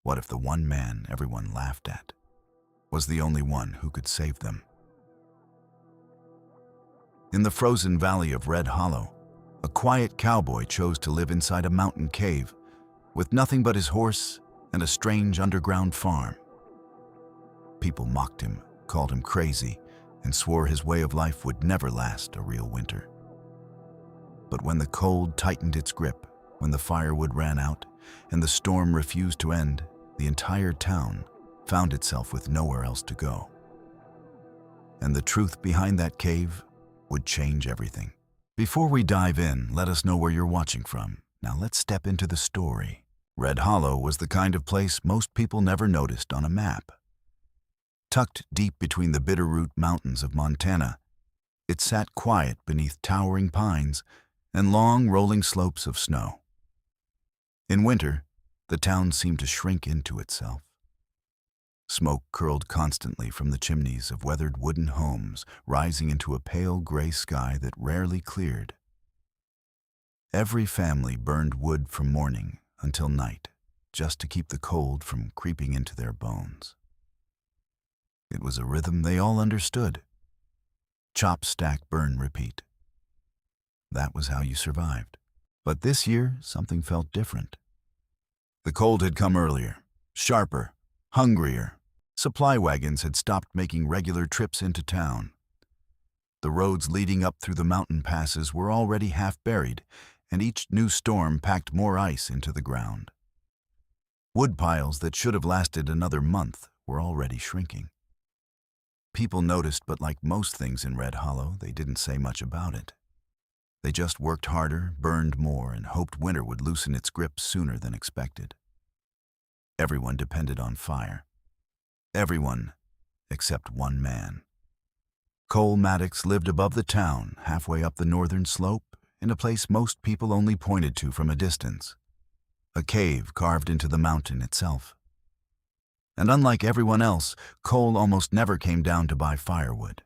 What if the one man everyone laughed at was the only one who could save them? In the frozen valley of Red Hollow, a quiet cowboy chose to live inside a mountain cave with nothing but his horse and a strange underground farm. People mocked him, called him crazy, and swore his way of life would never last a real winter. But when the cold tightened its grip, when the firewood ran out, and the storm refused to end, the entire town found itself with nowhere else to go. And the truth behind that cave would change everything. Before we dive in, let us know where you're watching from. Now let's step into the story. Red Hollow was the kind of place most people never noticed on a map. Tucked deep between the Bitterroot Mountains of Montana, it sat quiet beneath towering pines and long rolling slopes of snow. In winter, the town seemed to shrink into itself. Smoke curled constantly from the chimneys of weathered wooden homes, rising into a pale gray sky that rarely cleared. Every family burned wood from morning until night, just to keep the cold from creeping into their bones. It was a rhythm they all understood. Chop, stack, burn, repeat. That was how you survived. But this year, something felt different. The cold had come earlier, sharper, hungrier. Supply wagons had stopped making regular trips into town. The roads leading up through the mountain passes were already half buried, and each new storm packed more ice into the ground. Wood piles that should have lasted another month were already shrinking. People noticed, but like most things in Red Hollow, they didn't say much about it. They just worked harder, burned more, and hoped winter would loosen its grip sooner than expected. Everyone depended on fire. Everyone except one man. Cole Maddox lived above the town, halfway up the northern slope, in a place most people only pointed to from a distance. A cave carved into the mountain itself. And unlike everyone else, Cole almost never came down to buy firewood.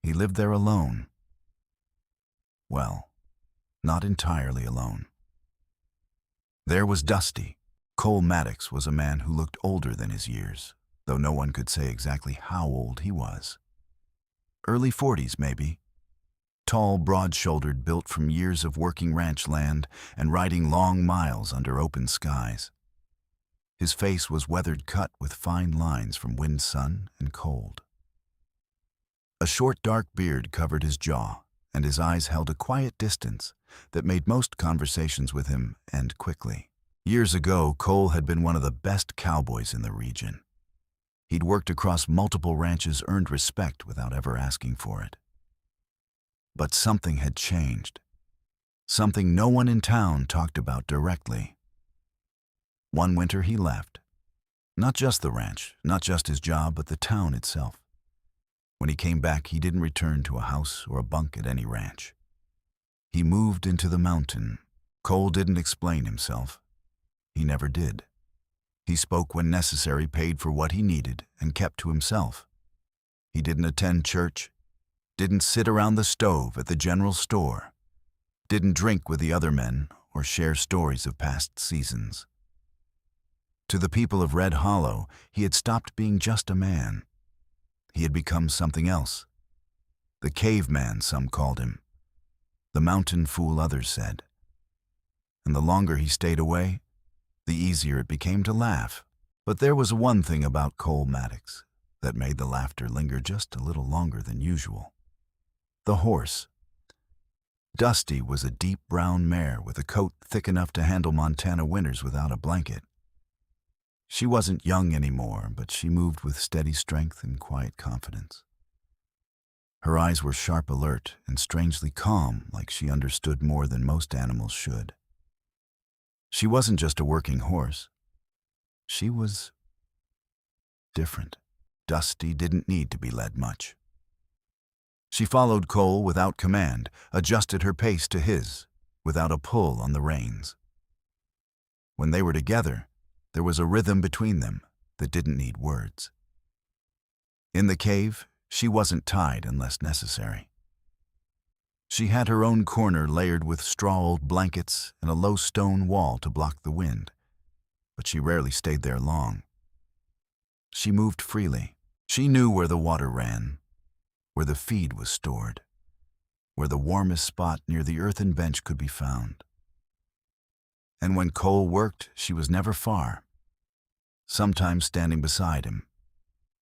He lived there alone. Well, not entirely alone. There was Dusty. Cole Maddox was a man who looked older than his years, though no one could say exactly how old he was. Early 40s, maybe. Tall, broad-shouldered, built from years of working ranch land and riding long miles under open skies. His face was weathered cut with fine lines from wind, sun, and cold. A short, dark beard covered his jaw, and his eyes held a quiet distance that made most conversations with him end quickly. Years ago, Cole had been one of the best cowboys in the region. He'd worked across multiple ranches, earned respect without ever asking for it. But something had changed. Something no one in town talked about directly. One winter he left. Not just the ranch, not just his job, but the town itself. When he came back, he didn't return to a house or a bunk at any ranch. He moved into the mountain. Cole didn't explain himself. He never did. He spoke when necessary, paid for what he needed, and kept to himself. He didn't attend church, didn't sit around the stove at the general store, didn't drink with the other men or share stories of past seasons. To the people of Red Hollow, he had stopped being just a man. He had become something else. The caveman, some called him. The mountain fool, others said. And the longer he stayed away, the easier it became to laugh. But there was one thing about Cole Maddox that made the laughter linger just a little longer than usual. The horse. Dusty was a deep brown mare with a coat thick enough to handle Montana winters without a blanket. She wasn't young anymore, but she moved with steady strength and quiet confidence. Her eyes were sharp, alert, and strangely calm, like she understood more than most animals should. She wasn't just a working horse. She was different. Dusty didn't need to be led much. She followed Cole without command, adjusted her pace to his, without a pull on the reins. When they were together, there was a rhythm between them that didn't need words. In the cave, she wasn't tied unless necessary. She had her own corner layered with straw old blankets and a low stone wall to block the wind. but she rarely stayed there long. She moved freely. She knew where the water ran, where the feed was stored, where the warmest spot near the earthen bench could be found. And when Cole worked, she was never far, sometimes standing beside him,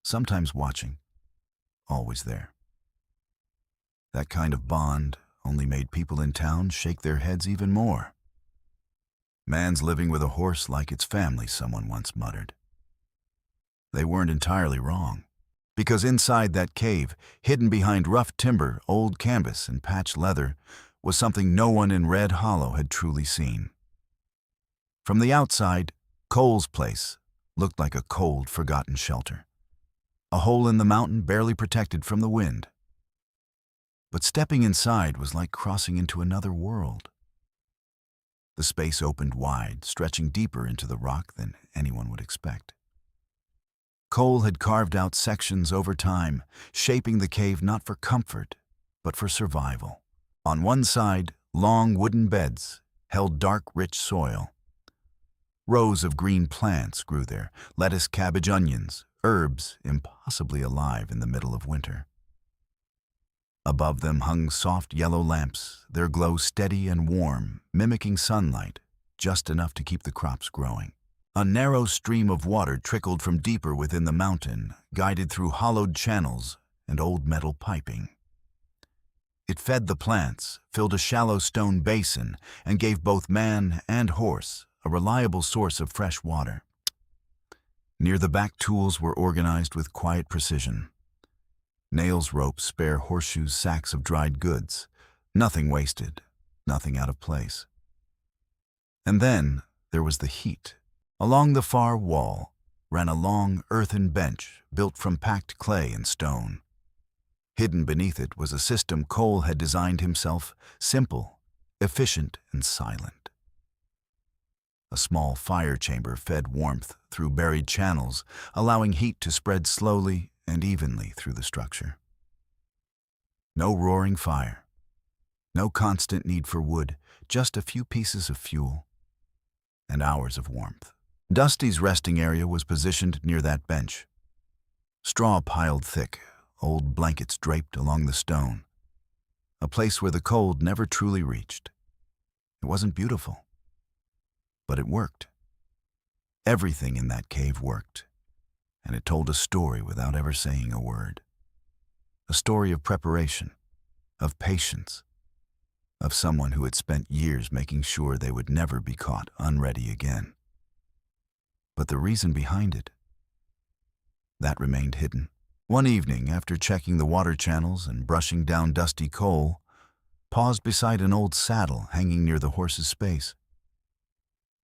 sometimes watching, always there. That kind of bond only made people in town shake their heads even more. "Man's living with a horse like it's family," someone once muttered. They weren't entirely wrong, because inside that cave, hidden behind rough timber, old canvas, and patched leather, was something no one in Red Hollow had truly seen. From the outside, Cole's place looked like a cold, forgotten shelter, a hole in the mountain barely protected from the wind. But stepping inside was like crossing into another world. The space opened wide, stretching deeper into the rock than anyone would expect. Cole had carved out sections over time, shaping the cave not for comfort, but for survival. On one side, long wooden beds held dark, rich soil. Rows of green plants grew there, lettuce, cabbage, onions, herbs impossibly alive in the middle of winter. Above them hung soft yellow lamps, their glow steady and warm, mimicking sunlight, just enough to keep the crops growing. A narrow stream of water trickled from deeper within the mountain, guided through hollowed channels and old metal piping. It fed the plants, filled a shallow stone basin, and gave both man and horse a reliable source of fresh water. Near the back, tools were organized with quiet precision. Nails, ropes, spare horseshoes, sacks of dried goods. Nothing wasted, nothing out of place. And then there was the heat. Along the far wall ran a long earthen bench built from packed clay and stone. Hidden beneath it was a system Cole had designed himself, simple, efficient, and silent. A small fire chamber fed warmth through buried channels, allowing heat to spread slowly and evenly through the structure. No roaring fire, no constant need for wood, just a few pieces of fuel and hours of warmth. Dusty's resting area was positioned near that bench. Straw piled thick, old blankets draped along the stone, a place where the cold never truly reached. It wasn't beautiful, but it worked. Everything in that cave worked, and it told a story without ever saying a word. A story of preparation, of patience, of someone who had spent years making sure they would never be caught unready again. But the reason behind it, that remained hidden. One evening, after checking the water channels and brushing down Dusty, Cole paused beside an old saddle hanging near the horse's space.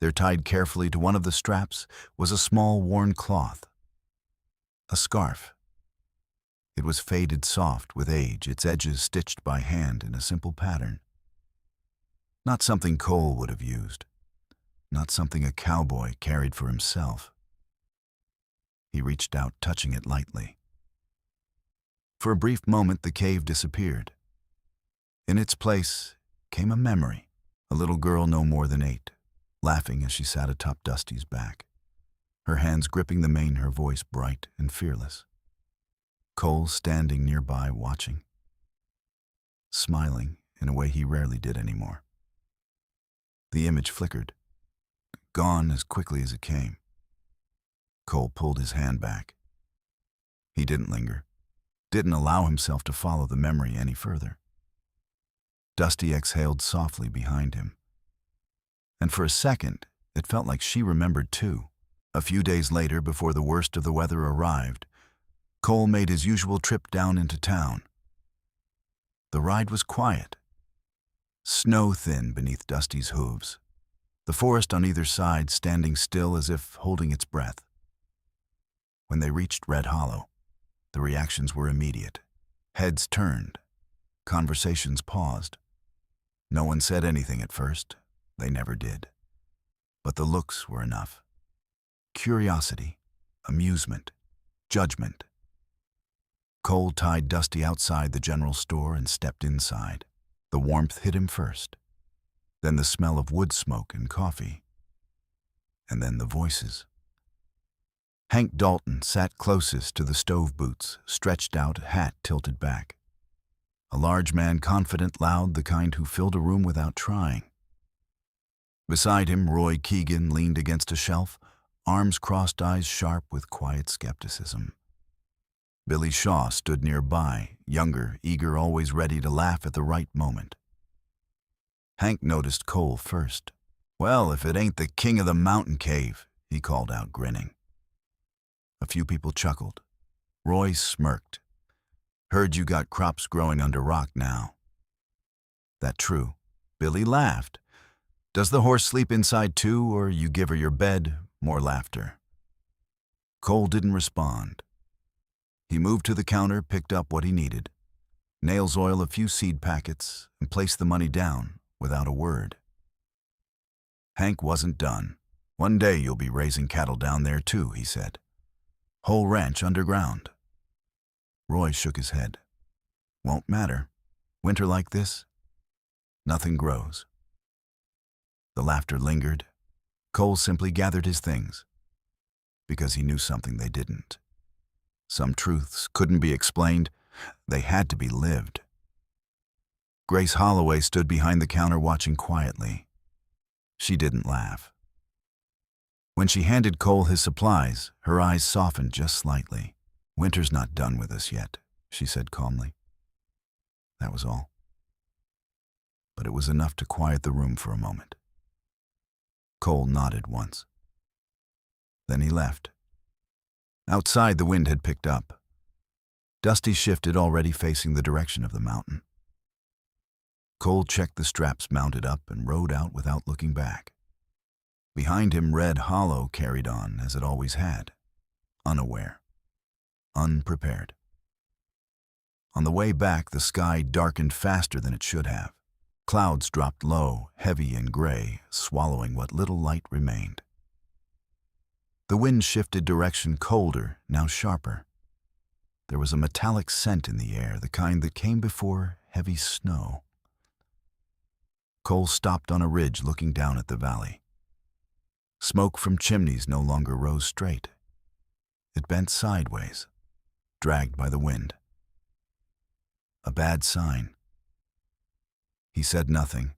There, tied carefully to one of the straps, was a small worn cloth, a scarf. It was faded soft with age, its edges stitched by hand in a simple pattern. Not something Cole would have used, not something a cowboy carried for himself. He reached out, touching it lightly. For a brief moment, the cave disappeared. In its place came a memory, a little girl no more than 8, laughing as she sat atop Dusty's back, her hands gripping the mane, her voice bright and fearless. Cole standing nearby, watching, smiling in a way he rarely did anymore. The image flickered, gone as quickly as it came. Cole pulled his hand back. He didn't linger, didn't allow himself to follow the memory any further. Dusty exhaled softly behind him, and for a second, it felt like she remembered too. A few days later, before the worst of the weather arrived, Cole made his usual trip down into town. The ride was quiet, snow-thin beneath Dusty's hooves, the forest on either side standing still as if holding its breath. When they reached Red Hollow, the reactions were immediate. Heads turned, conversations paused. No one said anything at first, they never did. But the looks were enough. Curiosity, amusement, judgment. Cole tied Dusty outside the general store and stepped inside. The warmth hit him first, then the smell of wood smoke and coffee. And then the voices. Hank Dalton sat closest to the stove boots, stretched out, hat tilted back. A large man, confident, loud, the kind who filled a room without trying. Beside him, Roy Keegan leaned against a shelf, arms crossed, eyes sharp with quiet skepticism. Billy Shaw stood nearby, younger, eager, always ready to laugh at the right moment. Hank noticed Cole first. "Well, if it ain't the king of the mountain cave," he called out, grinning. A few people chuckled. Roy smirked. "Heard you got crops growing under rock now." "That true?" Billy laughed. "Does the horse sleep inside too, or you give her your bed?" More laughter. Cole didn't respond. He moved to the counter, picked up what he needed. Nails oil, a few seed packets, and placed the money down without a word. Hank wasn't done. "One day you'll be raising cattle down there too," he said. "Whole ranch underground." Roy shook his head. "Won't matter. Winter like this, nothing grows." The laughter lingered. Cole simply gathered his things, because he knew something they didn't. Some truths couldn't be explained. They had to be lived. Grace Holloway stood behind the counter watching quietly. She didn't laugh. When she handed Cole his supplies, her eyes softened just slightly. "Winter's not done with us yet," she said calmly. That was all. But it was enough to quiet the room for a moment. Cole nodded once. Then he left. Outside, the wind had picked up. Dusty shifted, already facing the direction of the mountain. Cole checked the straps mounted up and rode out without looking back. Behind him, Red Hollow carried on as it always had, unaware, unprepared. On the way back, the sky darkened faster than it should have. Clouds dropped low, heavy and gray, swallowing what little light remained. The wind shifted direction, colder, now sharper. There was a metallic scent in the air, the kind that came before heavy snow. Cole stopped on a ridge, looking down at the valley. Smoke from chimneys no longer rose straight. It bent sideways, dragged by the wind. A bad sign. He said nothing,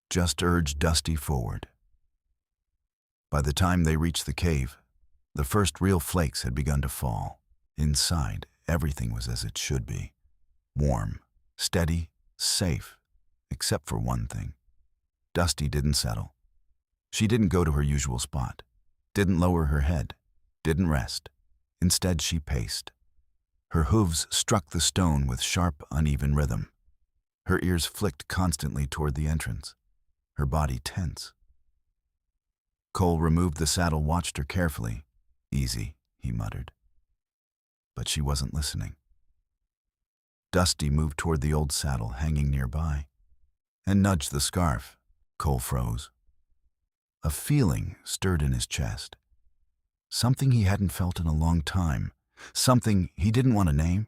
just urged Dusty forward. By the time they reached the cave, the first real flakes had begun to fall. Inside, everything was as it should be. Warm, steady, safe, except for one thing. Dusty didn't settle. She didn't go to her usual spot, didn't lower her head, didn't rest. Instead, she paced. Her hooves struck the stone with sharp, uneven rhythm. Her ears flicked constantly toward the entrance, her body tense. Cole removed the saddle, watched her carefully. "Easy," he muttered. But she wasn't listening. Dusty moved toward the old saddle hanging nearby and nudged the scarf. Cole froze. A feeling stirred in his chest. Something he hadn't felt in a long time. Something he didn't want to name.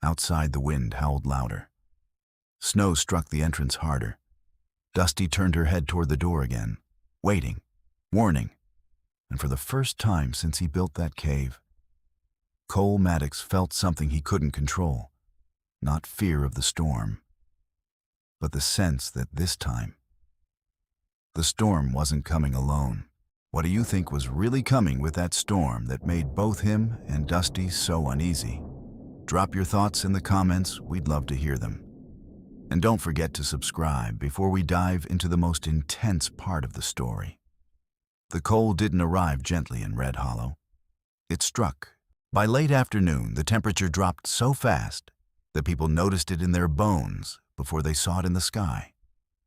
Outside, the wind howled louder. Snow struck the entrance harder. Dusty turned her head toward the door again, waiting, warning. And for the first time since he built that cave, Cole Maddox felt something he couldn't control. Not fear of the storm, but the sense that this time, the storm wasn't coming alone. What do you think was really coming with that storm that made both him and Dusty so uneasy? Drop your thoughts in the comments, we'd love to hear them. And don't forget to subscribe before we dive into the most intense part of the story. The cold didn't arrive gently in Red Hollow. It struck. By late afternoon, the temperature dropped so fast that people noticed it in their bones before they saw it in the sky.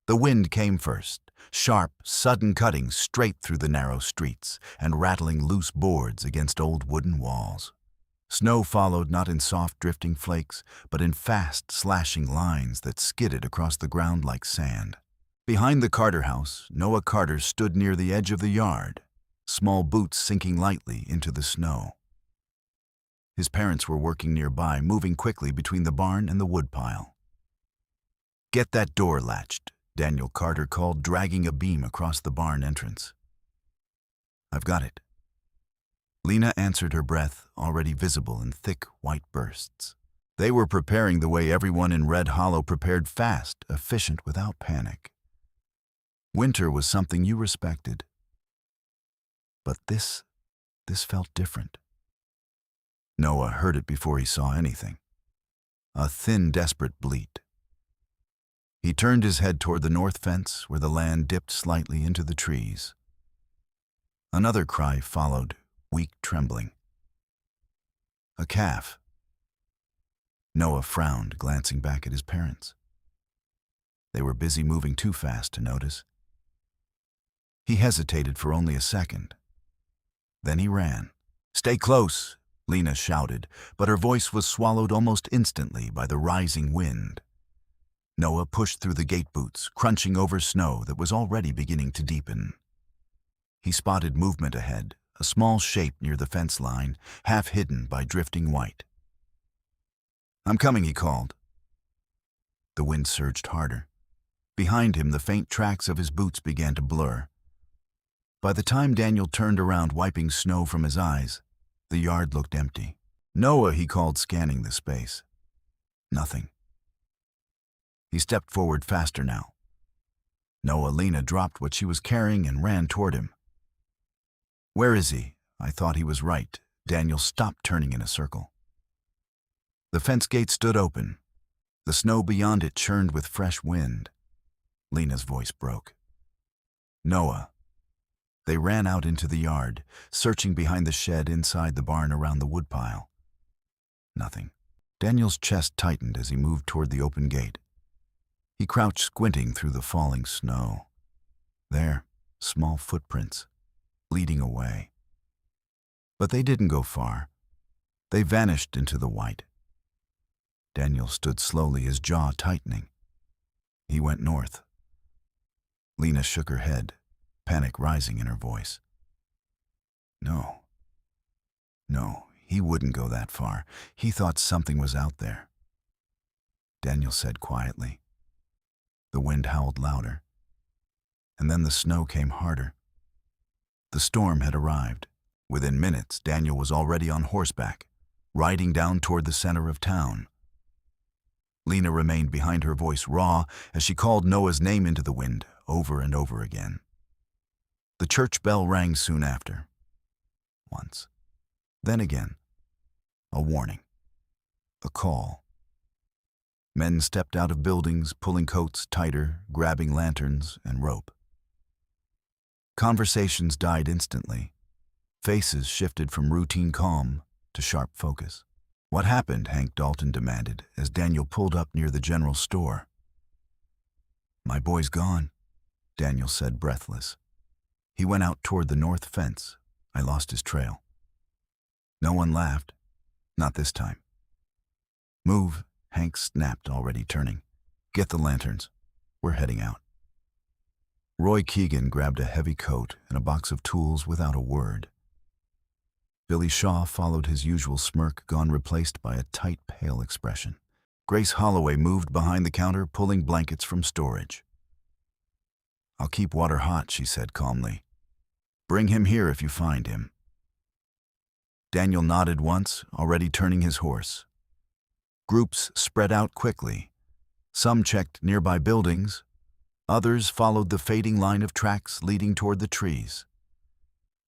The wind came first, sharp, sudden, cutting straight through the narrow streets and rattling loose boards against old wooden walls. Snow followed, not in soft drifting flakes, but in fast, slashing lines that skidded across the ground like sand. Behind the Carter house, Noah Carter stood near the edge of the yard, small boots sinking lightly into the snow. His parents were working nearby, moving quickly between the barn and the woodpile. "Get that door latched," Daniel Carter called, dragging a beam across the barn entrance. I've got it. Lena answered, her breath already visible in thick white bursts. They were preparing the way everyone in Red Hollow prepared, fast, efficient, without panic. Winter was something you respected. But this felt different. Noah heard it before he saw anything. A thin, desperate bleat. He turned his head toward the north fence, where the land dipped slightly into the trees. Another cry followed, weak, trembling. A calf. Noah frowned, glancing back at his parents. They were busy moving too fast to notice. He hesitated for only a second. Then he ran. "Stay close," Lena shouted, but her voice was swallowed almost instantly by the rising wind. Noah pushed through the gate boots, crunching over snow that was already beginning to deepen. He spotted movement ahead, a small shape near the fence line, half hidden by drifting white. "I'm coming," he called. The wind surged harder. Behind him, the faint tracks of his boots began to blur. By the time Daniel turned around, wiping snow from his eyes, the yard looked empty. "Noah," he called, scanning the space. Nothing. He stepped forward faster now. Lena dropped what she was carrying and ran toward him. "Where is he?" I thought he was right. Daniel stopped turning in a circle. The fence gate stood open. The snow beyond it churned with fresh wind. Lena's voice broke. "Noah." They ran out into the yard, searching behind the shed, inside the barn, around the woodpile. Nothing. Daniel's chest tightened as he moved toward the open gate. He crouched, squinting through the falling snow. There, small footprints, leading away. But they didn't go far. They vanished into the white. Daniel stood slowly, his jaw tightening. He went north. Lena shook her head, panic rising in her voice. No, he wouldn't go that far. He thought something was out there. Daniel said quietly. The wind howled louder, and then the snow came harder. The storm had arrived. Within minutes, Daniel was already on horseback, riding down toward the center of town. Lena remained behind, her voice raw as she called Noah's name into the wind over and over again. The church bell rang soon after. Once. Then again. A warning. A call. Men stepped out of buildings, pulling coats tighter, grabbing lanterns and rope. Conversations died instantly. Faces shifted from routine calm to sharp focus. "What happened?" Hank Dalton demanded as Daniel pulled up near the general store. "My boy's gone," Daniel said, breathless. "He went out toward the north fence. I lost his trail." No one laughed. Not this time. "Move," Hank snapped, already turning. "Get the lanterns. We're heading out." Roy Keegan grabbed a heavy coat and a box of tools without a word. Billy Shaw followed, his usual smirk gone, replaced by a tight, pale expression. Grace Holloway moved behind the counter, pulling blankets from storage. "I'll keep water hot," she said calmly. "Bring him here if you find him." Daniel nodded once, already turning his horse. Groups spread out quickly. Some checked nearby buildings. Others followed the fading line of tracks leading toward the trees.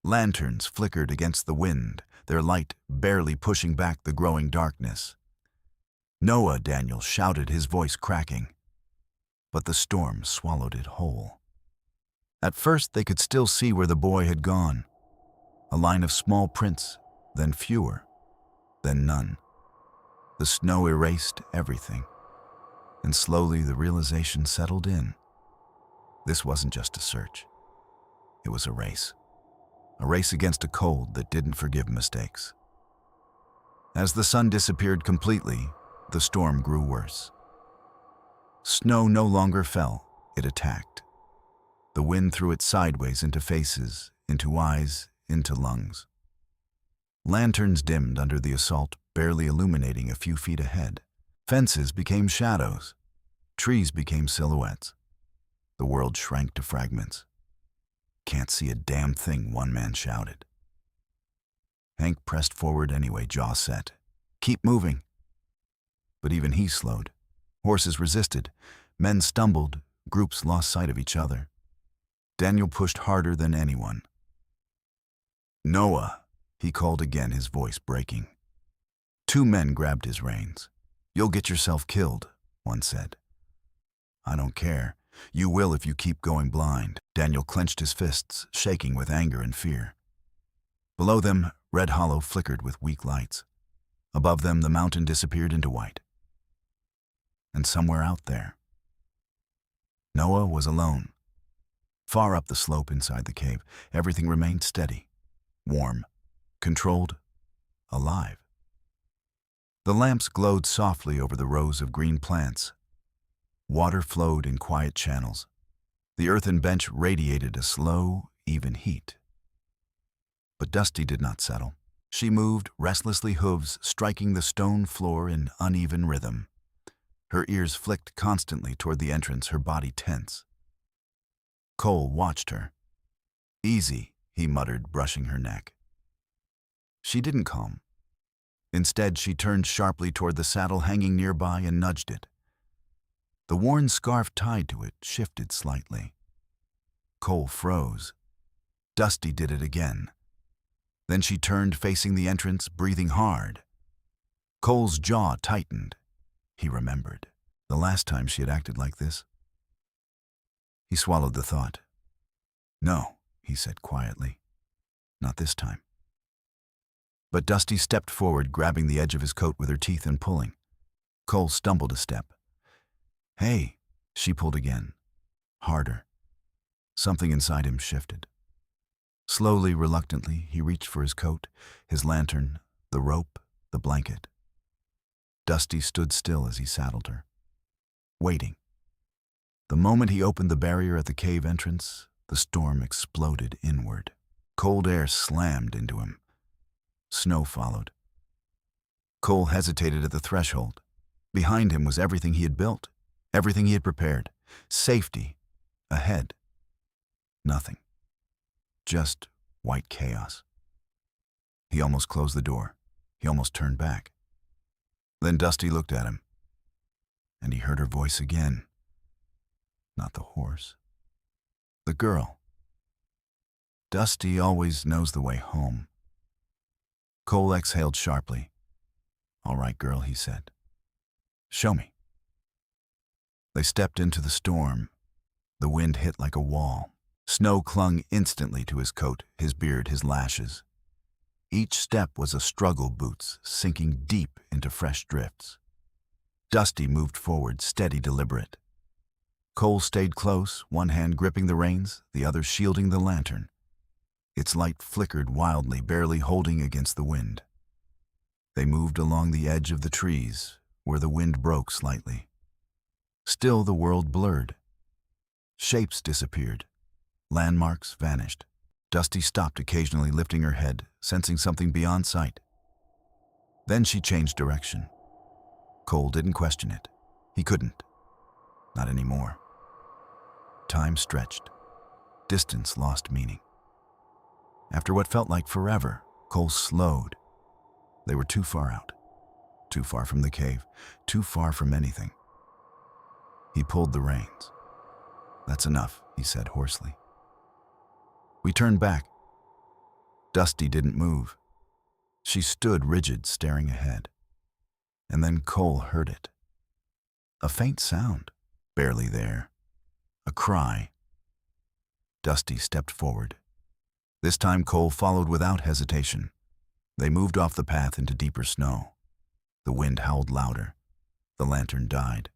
Lanterns flickered against the wind, their light barely pushing back the growing darkness. "Noah!" Daniel shouted, his voice cracking. But the storm swallowed it whole. At first they could still see where the boy had gone. A line of small prints, then fewer, then none. The snow erased everything, and slowly the realization settled in. This wasn't just a search. It was a race. A race against a cold that didn't forgive mistakes. As the sun disappeared completely, the storm grew worse. Snow no longer fell, it attacked. The wind threw it sideways into faces, into eyes, into lungs. Lanterns dimmed under the assault, barely illuminating a few feet ahead. Fences became shadows. Trees became silhouettes. The world shrank to fragments. "Can't see a damn thing," one man shouted. Hank pressed forward anyway, jaw set. "Keep moving." But even he slowed. Horses resisted. Men stumbled. Groups lost sight of each other. Daniel pushed harder than anyone. "Noah," he called again, his voice breaking. Two men grabbed his reins. "You'll get yourself killed," one said. "I don't care. You will if you keep going blind." Daniel clenched his fists, shaking with anger and fear. Below them, Red Hollow flickered with weak lights. Above them, the mountain disappeared into white. And somewhere out there, Noah was alone. Far up the slope inside the cave, everything remained steady, warm, controlled, alive. The lamps glowed softly over the rows of green plants. Water flowed in quiet channels. The earthen bench radiated a slow, even heat. But Dusty did not settle. She moved, restlessly, hooves striking the stone floor in uneven rhythm. Her ears flicked constantly toward the entrance, her body tense. Cole watched her. "Easy," he muttered, brushing her neck. She didn't calm. Instead, she turned sharply toward the saddle hanging nearby and nudged it. The worn scarf tied to it shifted slightly. Cole froze. Dusty did it again. Then she turned, facing the entrance, breathing hard. Cole's jaw tightened. He remembered the last time she had acted like this. He swallowed the thought. "No," he said quietly. "Not this time." But Dusty stepped forward, grabbing the edge of his coat with her teeth and pulling. Cole stumbled a step. "Hey," she pulled again. Harder. Something inside him shifted. Slowly, reluctantly, he reached for his coat, his lantern, the rope, the blanket. Dusty stood still as he saddled her, waiting. The moment he opened the barrier at the cave entrance, the storm exploded inward. Cold air slammed into him. Snow followed. Cole hesitated at the threshold. Behind him was everything he had built, everything he had prepared. Safety. Ahead. Nothing. Just white chaos. He almost closed the door. He almost turned back. Then Dusty looked at him, and he heard her voice again. Not the horse. The girl. Dusty always knows the way home. Cole exhaled sharply. "All right, girl," he said. "Show me." They stepped into the storm. The wind hit like a wall. Snow clung instantly to his coat, his beard, his lashes. Each step was a struggle, boots sinking deep into fresh drifts. Dusty moved forward, steady, deliberate. Cole stayed close, one hand gripping the reins, the other shielding the lantern. Its light flickered wildly, barely holding against the wind. They moved along the edge of the trees, where the wind broke slightly. Still, the world blurred. Shapes disappeared. Landmarks vanished. Dusty stopped, occasionally lifting her head, sensing something beyond sight. Then she changed direction. Cole didn't question it. He couldn't. Not anymore. Time stretched. Distance lost meaning. After what felt like forever, Cole slowed. They were too far out. Too far from the cave. Too far from anything. He pulled the reins. "That's enough," he said hoarsely. We turned back. Dusty didn't move. She stood rigid, staring ahead. And then Cole heard it. A faint sound, barely there. A cry. Dusty stepped forward. This time Cole followed without hesitation. They moved off the path into deeper snow. The wind howled louder. The lantern died.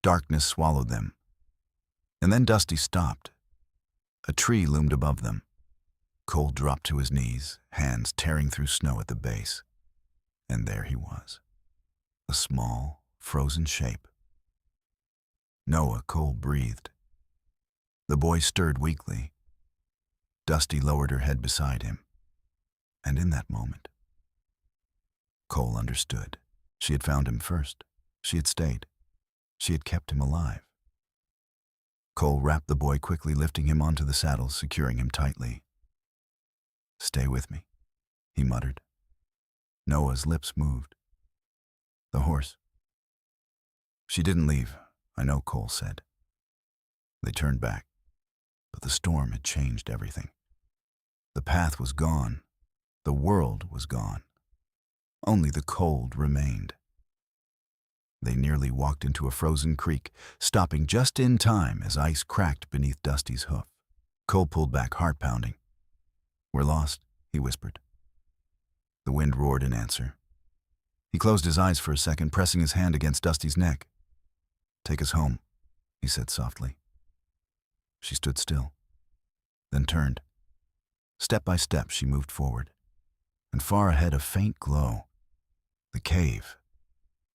Darkness swallowed them. And then Dusty stopped. A tree loomed above them. Cole dropped to his knees, hands tearing through snow at the base. And there he was. A small, frozen shape. "Noah," Cole breathed. The boy stirred weakly. Dusty lowered her head beside him. And in that moment, Cole understood. She had found him first. She had stayed. She had kept him alive. Cole wrapped the boy, quickly lifting him onto the saddle, securing him tightly. "Stay with me," he muttered. Noah's lips moved. "The horse." "She didn't leave, I know," Cole said. They turned back, but the storm had changed everything. The path was gone. The world was gone. Only the cold remained. They nearly walked into a frozen creek, stopping just in time as ice cracked beneath Dusty's hoof. Cole pulled back, heart pounding. "We're lost," he whispered. The wind roared in answer. He closed his eyes for a second, pressing his hand against Dusty's neck. "Take us home," he said softly. She stood still, then turned. Step by step, she moved forward, and far ahead, a faint glow. The cave.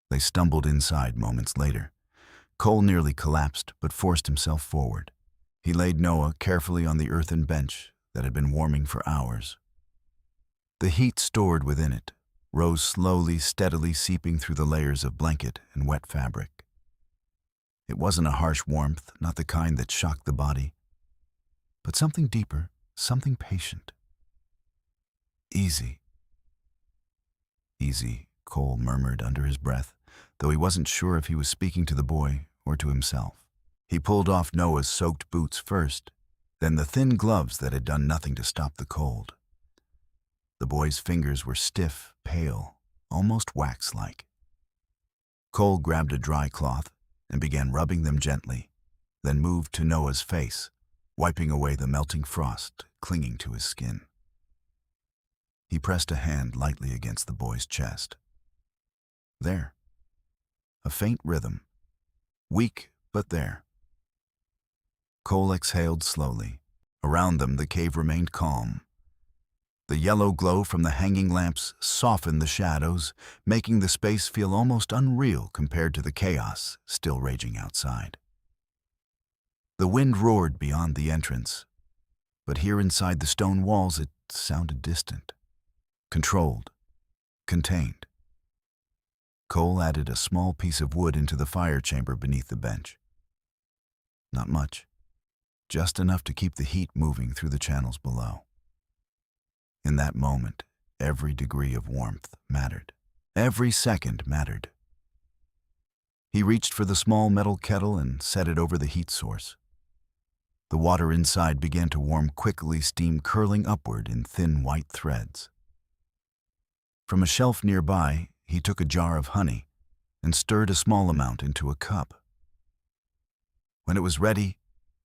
They stumbled inside moments later. Cole nearly collapsed, but forced himself forward. He laid Noah carefully on the earthen bench that had been warming for hours. The heat stored within it rose slowly, steadily seeping through the layers of blanket and wet fabric. It wasn't a harsh warmth, not the kind that shocked the body, but something deeper, something patient. "Easy." "Easy," Cole murmured under his breath, though he wasn't sure if he was speaking to the boy or to himself. He pulled off Noah's soaked boots first, then the thin gloves that had done nothing to stop the cold. The boy's fingers were stiff, pale, almost wax-like. Cole grabbed a dry cloth and began rubbing them gently, then moved to Noah's face, wiping away the melting frost clinging to his skin. He pressed a hand lightly against the boy's chest. There. A faint rhythm. Weak, but there. Cole exhaled slowly. Around them, the cave remained calm. The yellow glow from the hanging lamps softened the shadows, making the space feel almost unreal compared to the chaos still raging outside. The wind roared beyond the entrance, but here inside the stone walls it sounded distant, controlled, contained. Cole added a small piece of wood into the fire chamber beneath the bench. Not much, just enough to keep the heat moving through the channels below. In that moment, every degree of warmth mattered. Every second mattered. He reached for the small metal kettle and set it over the heat source. The water inside began to warm quickly, steam curling upward in thin white threads. From a shelf nearby, he took a jar of honey and stirred a small amount into a cup. When it was ready,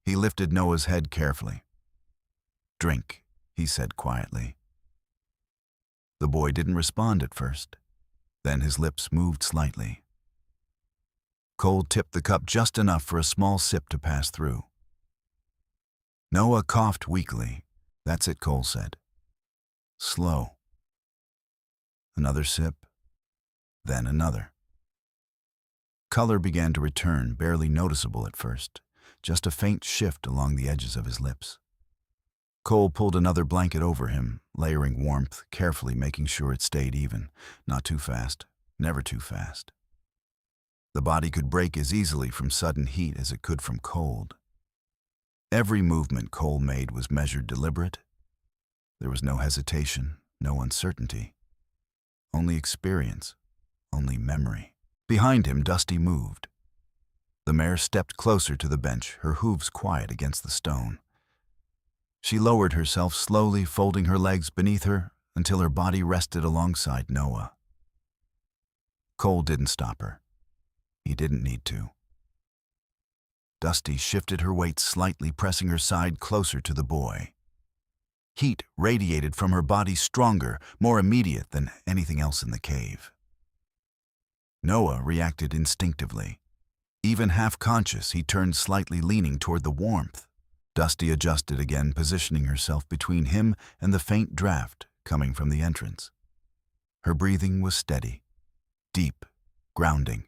he lifted Noah's head carefully. "Drink," he said quietly. The boy didn't respond at first. Then his lips moved slightly. Cole tipped the cup just enough for a small sip to pass through. Noah coughed weakly. "That's it," Cole said. "Slow." Another sip, then another. Color began to return, barely noticeable at first, just a faint shift along the edges of his lips. Cole pulled another blanket over him, layering warmth, carefully making sure it stayed even. Not too fast, never too fast. The body could break as easily from sudden heat as it could from cold. Every movement Cole made was measured, deliberate. There was no hesitation, no uncertainty. Only experience, only memory. Behind him, Dusty moved. The mare stepped closer to the bench, her hooves quiet against the stone. She lowered herself slowly, folding her legs beneath her until her body rested alongside Noah. Cole didn't stop her. He didn't need to. Dusty shifted her weight slightly, pressing her side closer to the boy. Heat radiated from her body, stronger, more immediate than anything else in the cave. Noah reacted instinctively. Even half-conscious, he turned slightly, leaning toward the warmth. Dusty adjusted again, positioning herself between him and the faint draft coming from the entrance. Her breathing was steady, deep, grounding.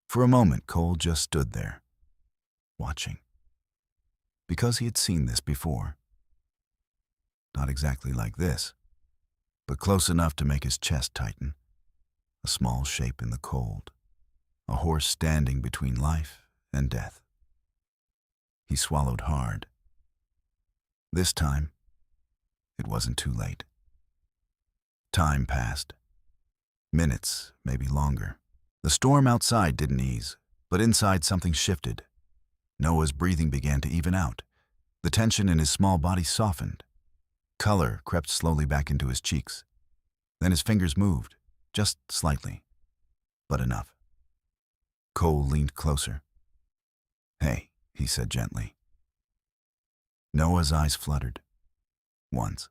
For a moment, Cole just stood there, watching. Because he had seen this before. Not exactly like this, but close enough to make his chest tighten. A small shape in the cold. A horse standing between life and death. He swallowed hard. This time, it wasn't too late. Time passed. Minutes, maybe longer. The storm outside didn't ease, but inside something shifted. Noah's breathing began to even out. The tension in his small body softened. Color crept slowly back into his cheeks. Then his fingers moved, just slightly, but enough. Cole leaned closer. "Hey," he said gently. Noah's eyes fluttered. Once.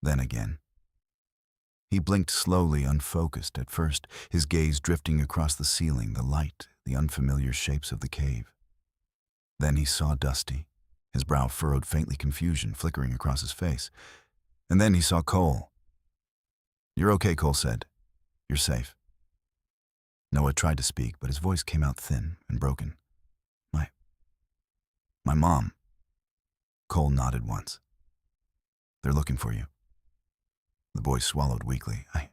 Then again. He blinked slowly, unfocused at first, his gaze drifting across the ceiling, the light, the unfamiliar shapes of the cave. Then he saw Dusty, his brow furrowed faintly, confusion flickering across his face. And then he saw Cole. "You're okay," Cole said. "You're safe." Noah tried to speak, but his voice came out thin and broken. My mom." Cole nodded once. "They're looking for you." The boy swallowed weakly. I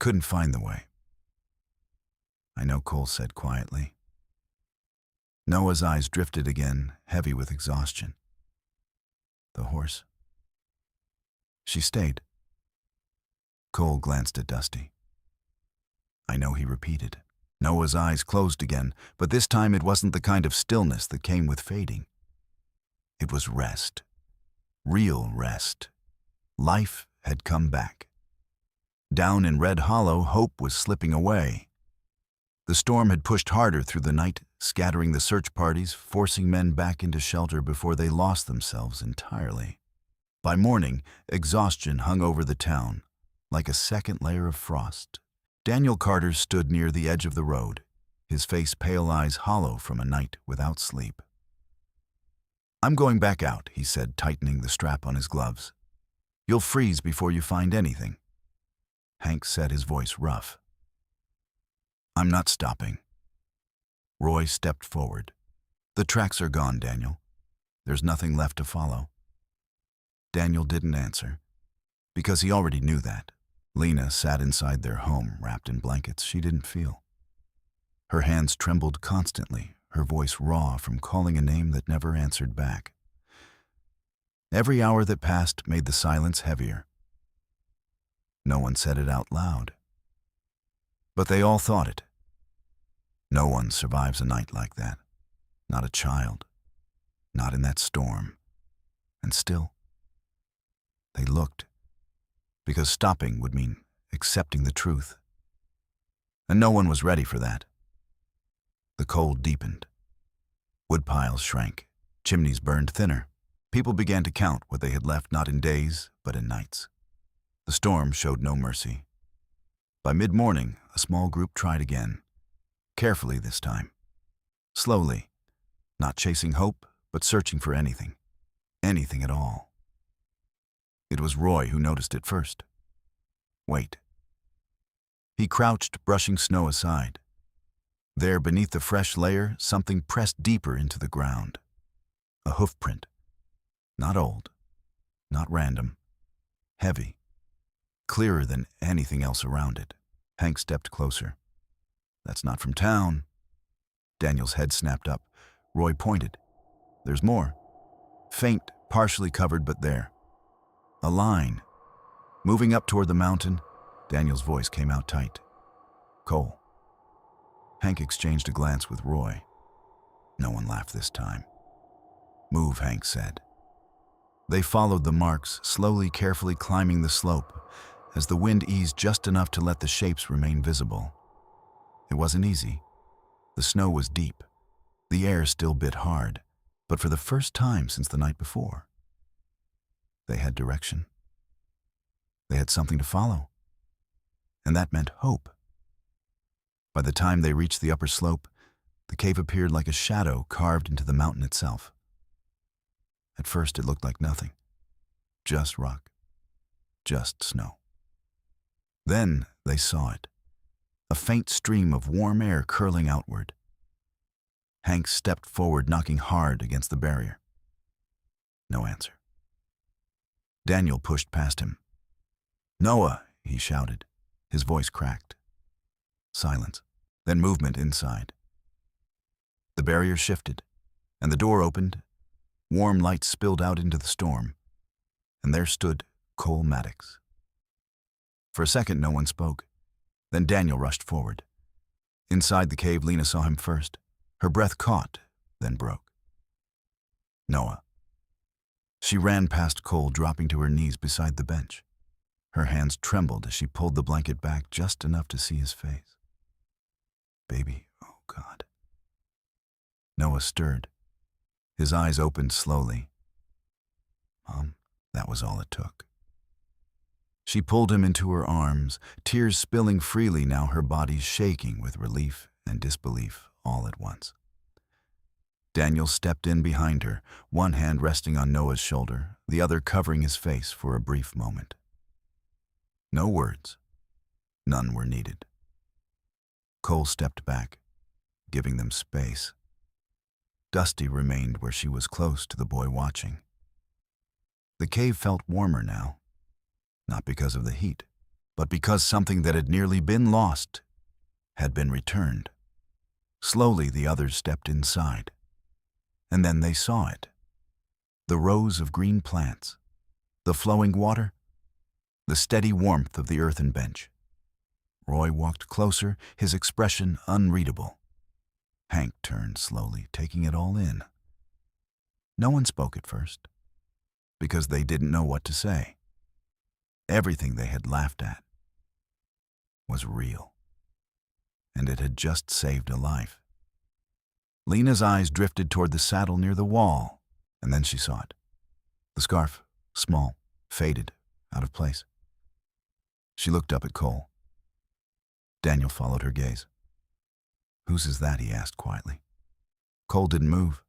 couldn't find the way." "I know," Cole said quietly. Noah's eyes drifted again, heavy with exhaustion. "The horse?" "She stayed." Cole glanced at Dusty. "I know," he repeated. Noah's eyes closed again, but this time it wasn't the kind of stillness that came with fading. It was rest. Real rest. Life had come back. Down in Red Hollow, hope was slipping away. The storm had pushed harder through the night, scattering the search parties, forcing men back into shelter before they lost themselves entirely. By morning, exhaustion hung over the town, like a second layer of frost. Daniel Carter stood near the edge of the road, his face pale, eyes hollow from a night without sleep. "I'm going back out," he said, tightening the strap on his gloves. "You'll freeze before you find anything." Hank said, his voice rough. "I'm not stopping." Roy stepped forward. "The tracks are gone, Daniel. There's nothing left to follow." Daniel didn't answer, because he already knew that. Lena sat inside their home, wrapped in blankets she didn't feel. Her hands trembled constantly, her voice raw from calling a name that never answered back. Every hour that passed made the silence heavier. No one said it out loud, but they all thought it. No one survives a night like that. Not a child. Not in that storm. And still, they looked. Because stopping would mean accepting the truth. And no one was ready for that. The cold deepened. Woodpiles shrank. Chimneys burned thinner. People began to count what they had left, not in days, but in nights. The storm showed no mercy. By mid-morning, a small group tried again. Carefully this time. Slowly. Not chasing hope, but searching for anything. Anything at all. It was Roy who noticed it first. Wait. He crouched, brushing snow aside. There, beneath the fresh layer, something pressed deeper into the ground. A hoofprint. Not old. Not random. Heavy. Clearer than anything else around it. Hank stepped closer. "That's not from town." Daniel's head snapped up. Roy pointed. "There's more. Faint, partially covered, but there. A line. Moving up toward the mountain." Daniel's voice came out tight. "Cole." Hank exchanged a glance with Roy. No one laughed this time. "Move," Hank said. They followed the marks, slowly, carefully climbing the slope, as the wind eased just enough to let the shapes remain visible. It wasn't easy. The snow was deep. The air still bit hard, but for the first time since the night before, they had direction. They had something to follow. And that meant hope. By the time they reached the upper slope, the cave appeared like a shadow carved into the mountain itself. At first it looked like nothing. Just rock. Just snow. Then they saw it. A faint stream of warm air curling outward. Hank stepped forward, knocking hard against the barrier. No answer. Daniel pushed past him. "Noah," he shouted. His voice cracked. Silence. Then movement inside. The barrier shifted. and the door opened. Warm light spilled out into the storm, and there stood Cole Maddox. For a second, no one spoke. Then Daniel rushed forward. Inside the cave, Lena saw him first. Her breath caught, then broke. Noah. She ran past Cole, dropping to her knees beside the bench. Her hands trembled as she pulled the blanket back just enough to see his face. Baby, oh God. Noah stirred. His eyes opened slowly. Mom, that was all it took. She pulled him into her arms, tears spilling freely now, her body shaking with relief and disbelief all at once. Daniel stepped in behind her, one hand resting on Noah's shoulder, the other covering his face for a brief moment. No words. None were needed. Cole stepped back, giving them space. Dusty remained where she was close to the boy watching. The cave felt warmer now, not because of the heat, but because something that had nearly been lost had been returned. Slowly the others stepped inside, and then they saw it. The rows of green plants, the flowing water, the steady warmth of the earthen bench. Roy walked closer, his expression unreadable. Hank turned slowly, taking it all in. No one spoke at first, because they didn't know what to say. Everything they had laughed at was real, and it had just saved a life. Lena's eyes drifted toward the saddle near the wall, and then she saw it. The scarf, small, faded, out of place. She looked up at Cole. Daniel followed her gaze. "Whose is that?" he asked quietly. Cole didn't move.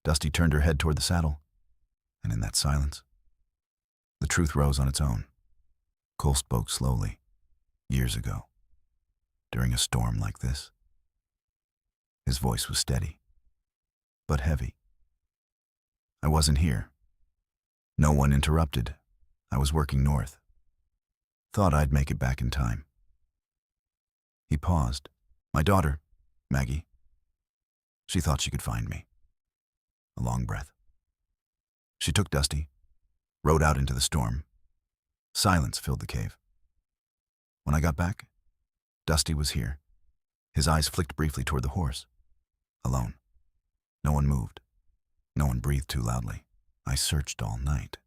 Dusty turned her head toward the saddle, and in that silence, the truth rose on its own. Cole spoke slowly, years ago, during a storm like this. His voice was steady, but heavy. I wasn't here. No one interrupted. I was working north. Thought I'd make it back in time. He paused. My daughter, Maggie. She thought she could find me. A long breath. She took Dusty, rode out into the storm. Silence filled the cave. When I got back, Dusty was here. His eyes flicked briefly toward the horse. Alone. No one moved. No one breathed too loudly. I searched all night.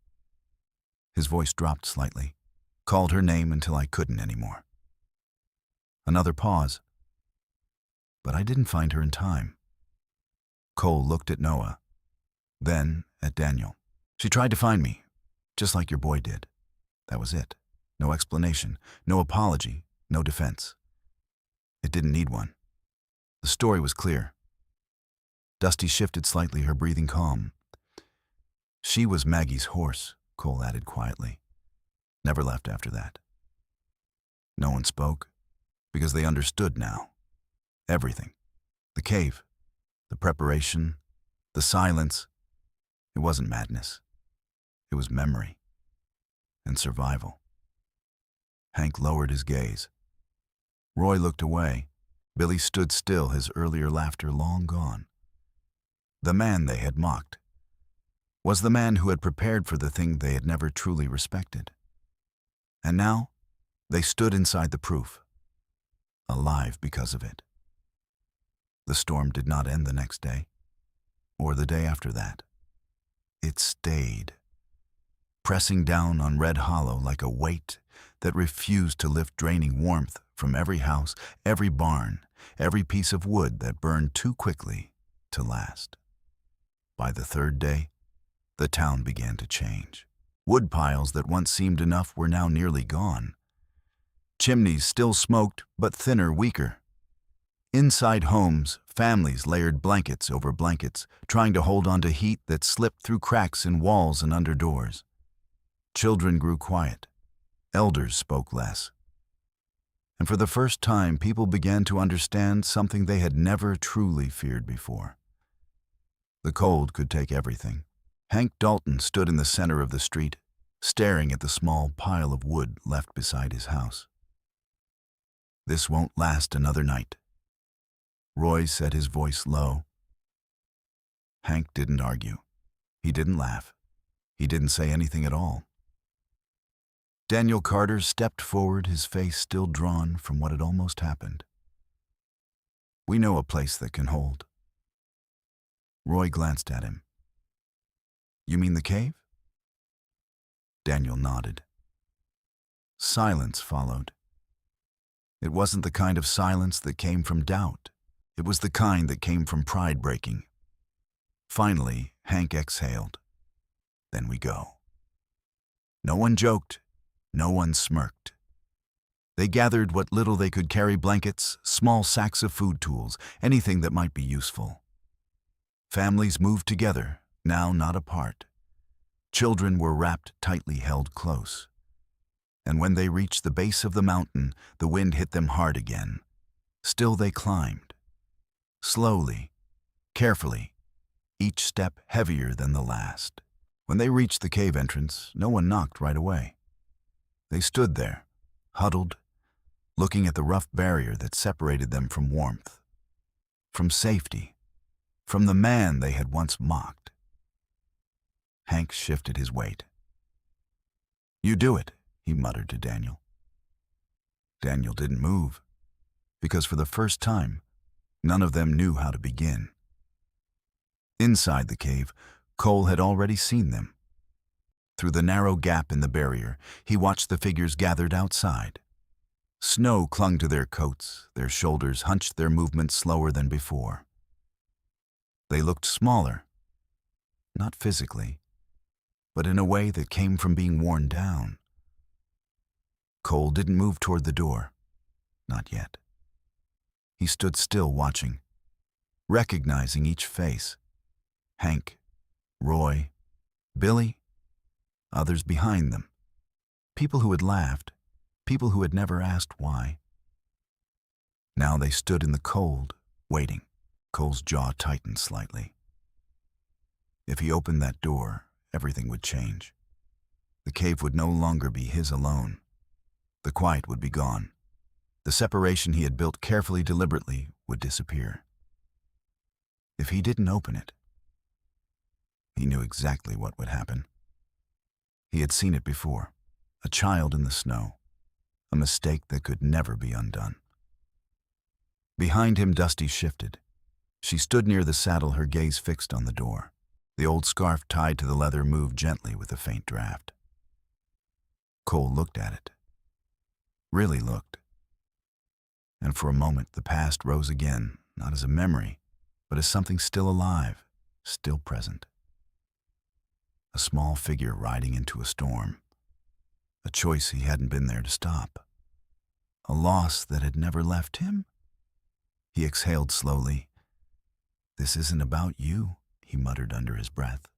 His voice dropped slightly, called her name until I couldn't anymore. Another pause. But I didn't find her in time. Cole looked at Noah, then at Daniel. She tried to find me, just like your boy did. That was it. No explanation, no apology, no defense. It didn't need one. The story was clear. Dusty shifted slightly, her breathing calm. She was Maggie's horse, Cole added quietly. Never left after that. No one spoke, because they understood now. Everything. The cave, the preparation, the silence. It wasn't madness. It was memory and survival. Hank lowered his gaze. Roy looked away. Billy stood still, his earlier laughter long gone. The man they had mocked was the man who had prepared for the thing they had never truly respected. And now they stood inside the proof, alive because of it. The storm did not end the next day, or the day after that. It stayed, pressing down on Red Hollow like a weight that refused to lift, draining warmth from every house, every barn, every piece of wood that burned too quickly to last. By the third day, the town began to change. Wood piles that once seemed enough were now nearly gone. Chimneys still smoked, but thinner, weaker. Inside homes, families layered blankets over blankets, trying to hold on to heat that slipped through cracks in walls and under doors. Children grew quiet. Elders spoke less. And for the first time, people began to understand something they had never truly feared before. The cold could take everything. Hank Dalton stood in the center of the street, staring at the small pile of wood left beside his house. This won't last another night. Roy said, his voice low. Hank didn't argue. He didn't laugh. He didn't say anything at all. Daniel Carter stepped forward, his face still drawn from what had almost happened. "We know a place that can hold." Roy glanced at him. "You mean the cave?" Daniel nodded. Silence followed. It wasn't the kind of silence that came from doubt. It was the kind that came from pride breaking. Finally, Hank exhaled. "Then we go." No one joked. No one smirked. They gathered what little they could carry: blankets, small sacks of food tools, anything that might be useful. Families moved together, now not apart. Children were wrapped tightly, held close. And when they reached the base of the mountain, the wind hit them hard again. Still they climbed. Slowly, carefully, each step heavier than the last. When they reached the cave entrance, no one knocked right away. They stood there, huddled, looking at the rough barrier that separated them from warmth, from safety, from the man they had once mocked. Hank shifted his weight. "You do it," he muttered to Daniel. Daniel didn't move, because for the first time, none of them knew how to begin. Inside the cave, Cole had already seen them. Through the narrow gap in the barrier, he watched the figures gathered outside. Snow clung to their coats, their shoulders hunched, their movements slower than before. They looked smaller, not physically, but in a way that came from being worn down. Cole didn't move toward the door, not yet. He stood still, watching, recognizing each face: Hank, Roy, Billy, others behind them, people who had laughed, people who had never asked why. Now they stood in the cold, waiting. Cole's jaw tightened slightly. If he opened that door, everything would change. The cave would no longer be his alone. The quiet would be gone. The separation he had built carefully, deliberately, would disappear. If he didn't open it, he knew exactly what would happen. He had seen it before: a child in the snow, a mistake that could never be undone. Behind him, Dusty shifted. She stood near the saddle, her gaze fixed on the door. The old scarf tied to the leather moved gently with a faint draft. Cole looked at it. Really looked. And for a moment the past rose again, not as a memory, but as something still alive, still present. A small figure riding into a storm. A choice he hadn't been there to stop. A loss that had never left him. He exhaled slowly. "This isn't about you," he muttered under his breath.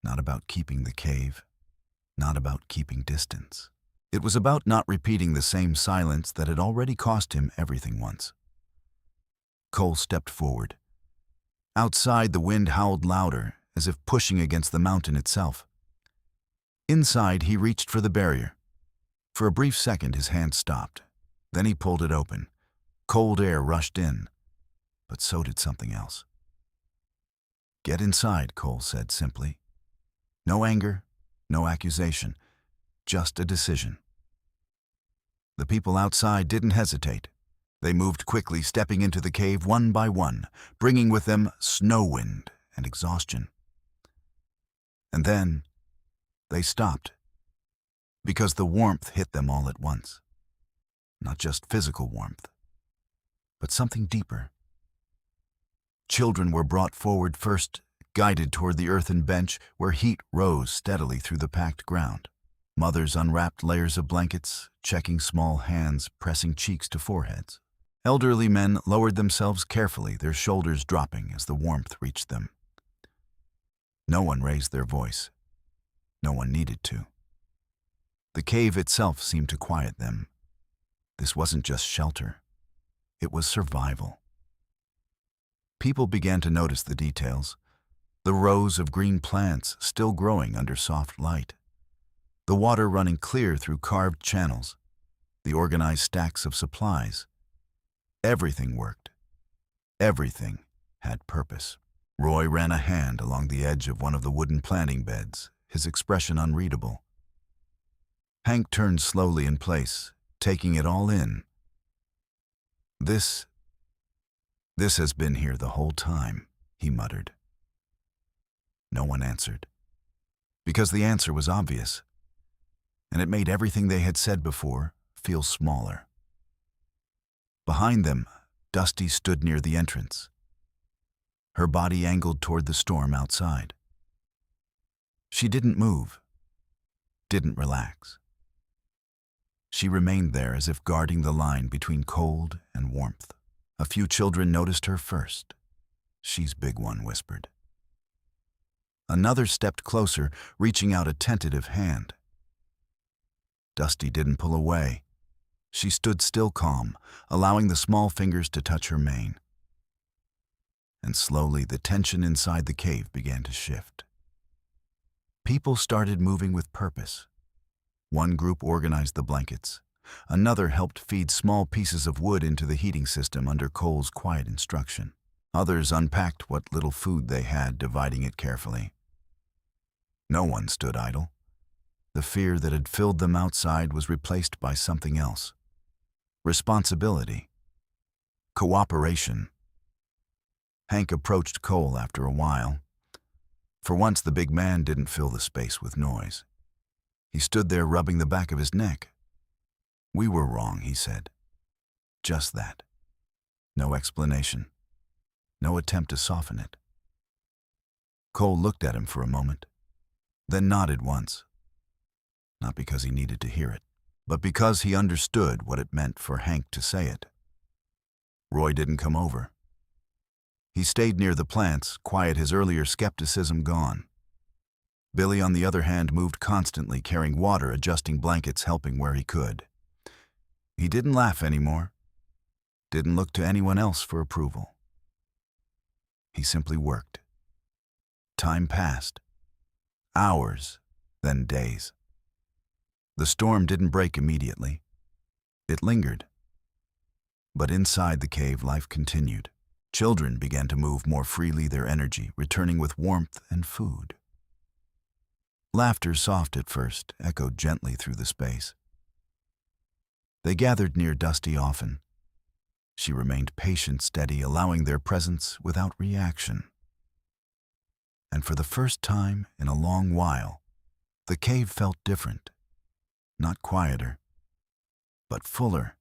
"Not about keeping the cave. Not about keeping distance. It was about not repeating the same silence that had already cost him everything once." Cole stepped forward. Outside, the wind howled louder, as if pushing against the mountain itself. Inside, he reached for the barrier. For a brief second, his hand stopped. Then he pulled it open. Cold air rushed in, but so did something else. "Get inside," Cole said simply. No anger, no accusation, just a decision. The people outside didn't hesitate. They moved quickly, stepping into the cave one by one, bringing with them snow wind and exhaustion. And then they stopped, because the warmth hit them all at once. Not just physical warmth, but something deeper. Children were brought forward first, guided toward the earthen bench where heat rose steadily through the packed ground. Mothers unwrapped layers of blankets, checking small hands, pressing cheeks to foreheads. Elderly men lowered themselves carefully, their shoulders dropping as the warmth reached them. No one raised their voice. No one needed to. The cave itself seemed to quiet them. This wasn't just shelter. It was survival. People began to notice the details. The rows of green plants still growing under soft light. The water running clear through carved channels. The organized stacks of supplies. Everything worked. Everything had purpose. Roy ran a hand along the edge of one of the wooden planting beds, his expression unreadable. Hank turned slowly in place, taking it all in. This has been here the whole time, he muttered. No one answered, because the answer was obvious, and it made everything they had said before feel smaller. Behind them, Dusty stood near the entrance, her body angled toward the storm outside. She didn't move, didn't relax. She remained there as if guarding the line between cold and warmth. A few children noticed her first. "She's big one," whispered. Another stepped closer, reaching out a tentative hand. Dusty didn't pull away. She stood still calm, allowing the small fingers to touch her mane. And slowly the tension inside the cave began to shift. People started moving with purpose. One group organized the blankets. Another helped feed small pieces of wood into the heating system under Cole's quiet instruction. Others unpacked what little food they had, dividing it carefully. No one stood idle. The fear that had filled them outside was replaced by something else. Responsibility. Cooperation. Hank approached Cole after a while. For once, the big man didn't fill the space with noise. He stood there rubbing the back of his neck. "We were wrong," he said. Just that. No explanation. No attempt to soften it. Cole looked at him for a moment, then nodded once. Not because he needed to hear it, but because he understood what it meant for Hank to say it. Roy didn't come over. He stayed near the plants, quiet, his earlier skepticism gone. Billy, on the other hand, moved constantly, carrying water, adjusting blankets, helping where he could. He didn't laugh anymore, didn't look to anyone else for approval. He simply worked. Time passed. Hours, then days. The storm didn't break immediately. It lingered. But inside the cave, life continued. Children began to move more freely, their energy returning with warmth and food. Laughter, soft at first, echoed gently through the space. They gathered near Dusty often. She remained patient, steady, allowing their presence without reaction. And for the first time in a long while, the cave felt different. Not quieter, but fuller.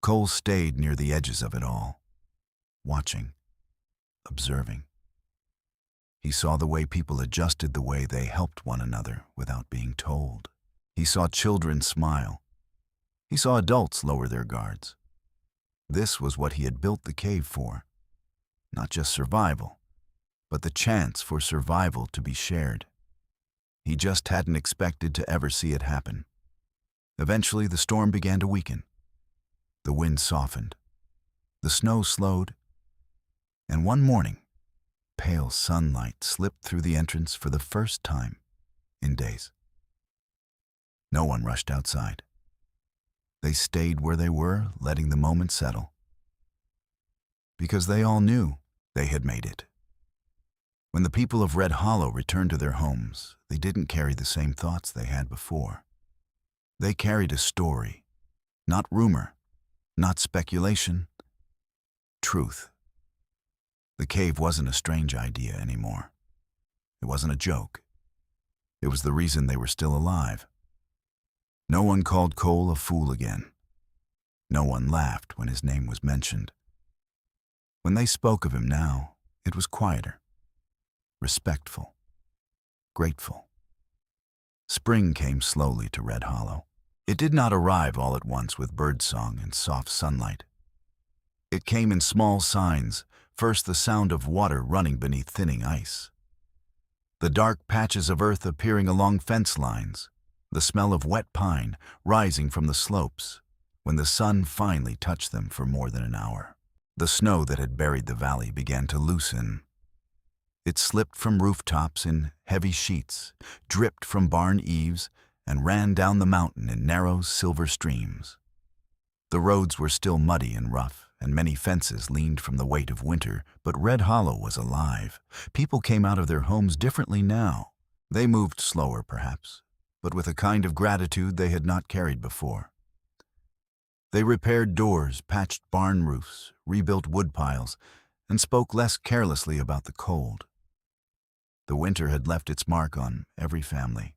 Cole stayed near the edges of it all, watching, observing. He saw the way people adjusted, the way they helped one another without being told. He saw children smile. He saw adults lower their guards. This was what he had built the cave for. Not just survival, but the chance for survival to be shared. He just hadn't expected to ever see it happen. Eventually, the storm began to weaken. The wind softened. The snow slowed. And one morning, pale sunlight slipped through the entrance for the first time in days. No one rushed outside. They stayed where they were, letting the moment settle. Because they all knew they had made it. When the people of Red Hollow returned to their homes, they didn't carry the same thoughts they had before. They carried a story, not rumor, not speculation, truth. The cave wasn't a strange idea anymore. It wasn't a joke. It was the reason they were still alive. No one called Cole a fool again. No one laughed when his name was mentioned. When they spoke of him now, it was quieter, respectful, grateful. Spring came slowly to Red Hollow. It did not arrive all at once with birdsong and soft sunlight. It came in small signs, first the sound of water running beneath thinning ice, the dark patches of earth appearing along fence lines, the smell of wet pine rising from the slopes when the sun finally touched them for more than an hour. The snow that had buried the valley began to loosen. It slipped from rooftops in heavy sheets, dripped from barn eaves, and ran down the mountain in narrow silver streams. The roads were still muddy and rough, and many fences leaned from the weight of winter, but Red Hollow was alive. People came out of their homes differently now. They moved slower, perhaps, but with a kind of gratitude they had not carried before. They repaired doors, patched barn roofs, rebuilt woodpiles, and spoke less carelessly about the cold. The winter had left its mark on every family,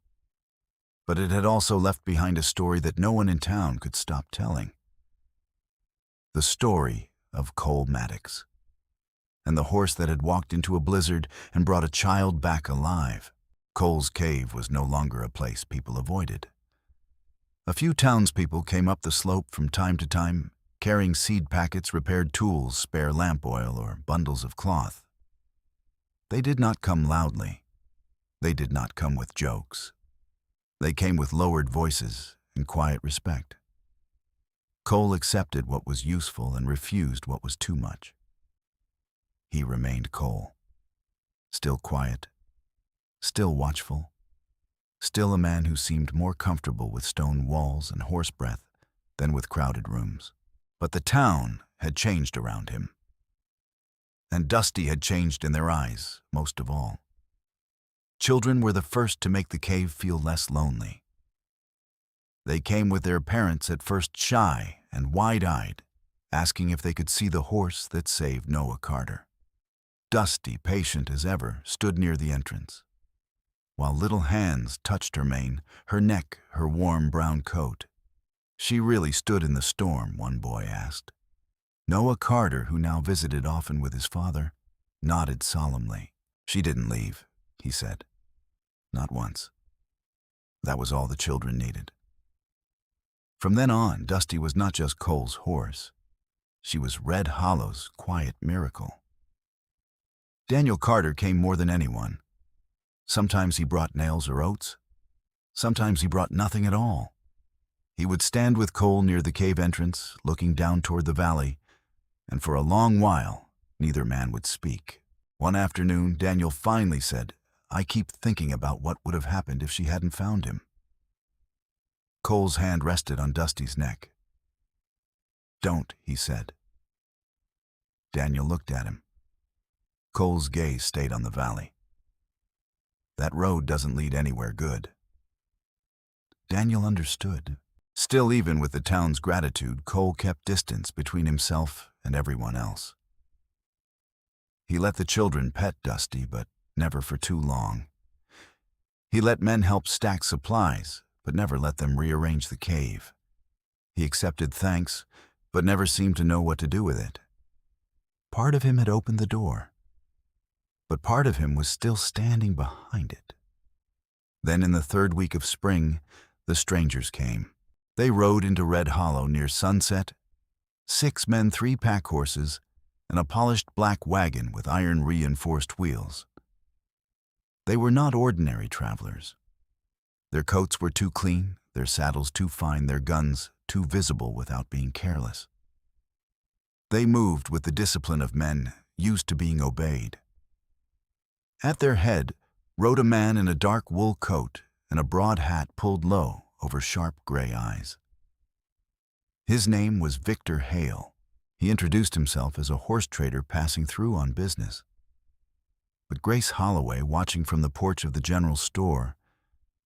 but it had also left behind a story that no one in town could stop telling. The story of Cole Maddox, and the horse that had walked into a blizzard and brought a child back alive. Cole's cave was no longer a place people avoided. A few townspeople came up the slope from time to time, carrying seed packets, repaired tools, spare lamp oil, or bundles of cloth. They did not come loudly. They did not come with jokes. They came with lowered voices and quiet respect. Cole accepted what was useful and refused what was too much. He remained Cole, still quiet, still watchful, still a man who seemed more comfortable with stone walls and horse breath than with crowded rooms. But the town had changed around him, and Dusty had changed in their eyes most of all. Children were the first to make the cave feel less lonely. They came with their parents, at first shy and wide-eyed, asking if they could see the horse that saved Noah Carter. Dusty, patient as ever, stood near the entrance, while little hands touched her mane, her neck, her warm brown coat. She really stood in the storm, one boy asked. Noah Carter, who now visited often with his father, nodded solemnly. She didn't leave, he said. Not once. That was all the children needed. From then on, Dusty was not just Cole's horse. She was Red Hollow's quiet miracle. Daniel Carter came more than anyone. Sometimes he brought nails or oats. Sometimes he brought nothing at all. He would stand with Cole near the cave entrance, looking down toward the valley, and for a long while, neither man would speak. One afternoon, Daniel finally said, "I keep thinking about what would have happened if she hadn't found him." Cole's hand rested on Dusty's neck. "Don't," he said. Daniel looked at him. Cole's gaze stayed on the valley. "That road doesn't lead anywhere good." Daniel understood. Still, even with the town's gratitude, Cole kept distance between himself and everyone else. He let the children pet Dusty, but never for too long. He let men help stack supplies, but never let them rearrange the cave. He accepted thanks, but never seemed to know what to do with it. Part of him had opened the door, but part of him was still standing behind it. Then in the third week of spring, the strangers came. They rode into Red Hollow near sunset, 6 men, 3 pack horses, and a polished black wagon with iron-reinforced wheels. They were not ordinary travelers. Their coats were too clean, their saddles too fine, their guns too visible without being careless. They moved with the discipline of men used to being obeyed. At their head rode a man in a dark wool coat and a broad hat pulled low over sharp gray eyes. His name was Victor Hale. He introduced himself as a horse trader passing through on business. But Grace Holloway, watching from the porch of the general store,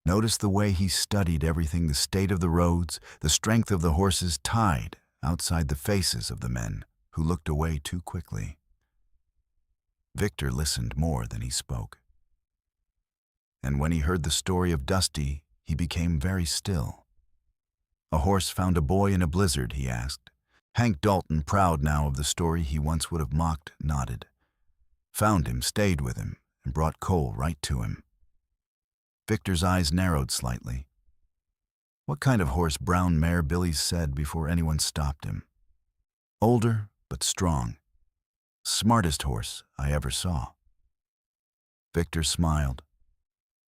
noticed the way he studied everything, the state of the roads, the strength of the horses tied outside the faces of the men who looked away too quickly. Victor listened more than he spoke. And when he heard the story of Dusty, he became very still. "A horse found a boy in a blizzard?" he asked. Hank Dalton, proud now of the story he once would have mocked, nodded. "Found him, stayed with him, and brought Cole right to him." Victor's eyes narrowed slightly. "What kind of horse?" Brown mare, Billy said before anyone stopped him. "Older, but strong. Smartest horse I ever saw." Victor smiled,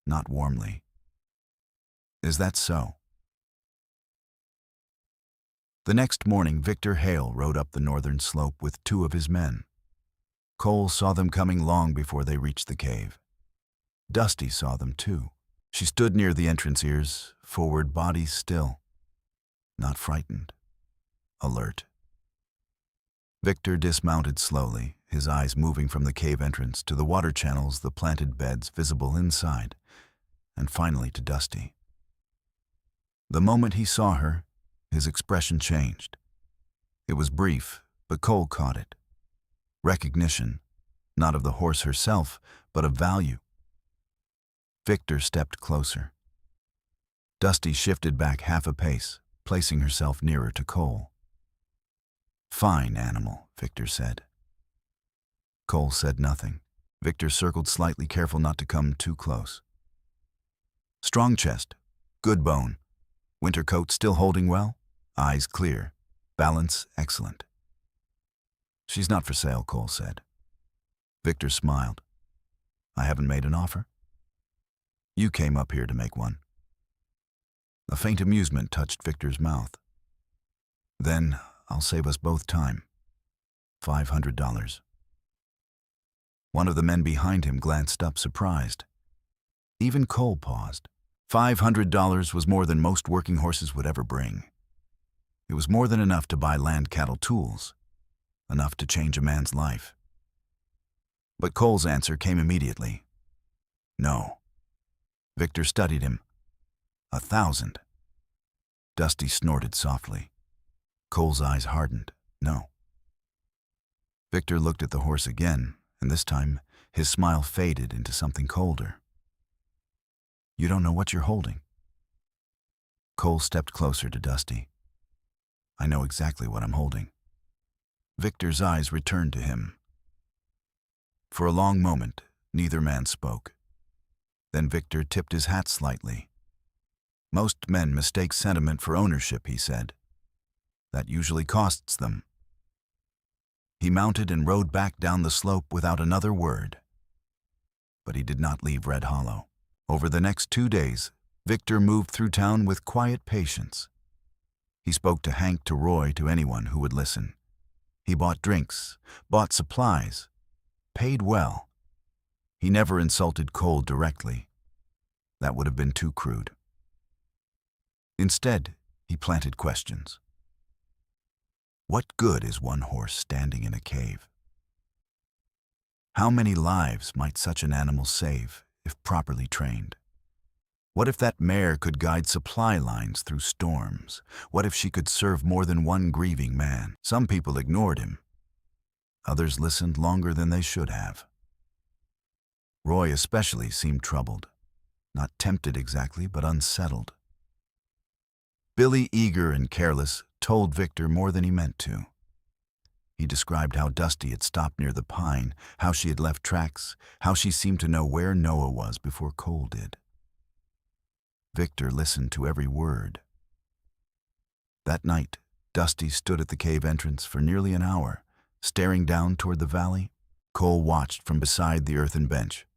not warmly. "Is that so?" The next morning, Victor Hale rode up the northern slope with 2 of his men. Cole saw them coming long before they reached the cave. Dusty saw them too. She stood near the entrance, ears forward, body still, not frightened, alert. Victor dismounted slowly, his eyes moving from the cave entrance to the water channels, the planted beds visible inside, and finally to Dusty. The moment he saw her, his expression changed. It was brief, but Cole caught it. Recognition, not of the horse herself, but of value. Victor stepped closer. Dusty shifted back half a pace, placing herself nearer to Cole. "Fine animal," Victor said. Cole said nothing. Victor circled slightly, careful not to come too close. "Strong chest, good bone. Winter coat still holding well? Eyes clear. Balance excellent." "She's not for sale," Cole said. Victor smiled. "I haven't made an offer?" "You came up here to make one." A faint amusement touched Victor's mouth. "Then I'll save us both time. $500. One of the men behind him glanced up, surprised. Even Cole paused. $500 was more than most working horses would ever bring. It was more than enough to buy land, cattle, tools, enough to change a man's life. But Cole's answer came immediately. "No." Victor studied him. "1,000. Dusty snorted softly. Cole's eyes hardened. "No." Victor looked at the horse again, and this time his smile faded into something colder. "You don't know what you're holding." Cole stepped closer to Dusty. "I know exactly what I'm holding." Victor's eyes returned to him. For a long moment, neither man spoke. Then Victor tipped his hat slightly. "Most men mistake sentiment for ownership," he said. "That usually costs them." He mounted and rode back down the slope without another word. But he did not leave Red Hollow. Over the next 2 days, Victor moved through town with quiet patience. He spoke to Hank, to Roy, to anyone who would listen. He bought drinks, bought supplies, paid well. He never insulted Cole directly. That would have been too crude. Instead, he planted questions. What good is one horse standing in a cave? How many lives might such an animal save if properly trained? What if that mare could guide supply lines through storms? What if she could serve more than one grieving man? Some people ignored him. Others listened longer than they should have. Roy especially seemed troubled. Not tempted exactly, but unsettled. Billy, eager and careless, told Victor more than he meant to. He described how Dusty had stopped near the pine, how she had left tracks, how she seemed to know where Noah was before Cole did. Victor listened to every word. That night, Dusty stood at the cave entrance for nearly an hour, staring down toward the valley. Cole watched from beside the earthen bench.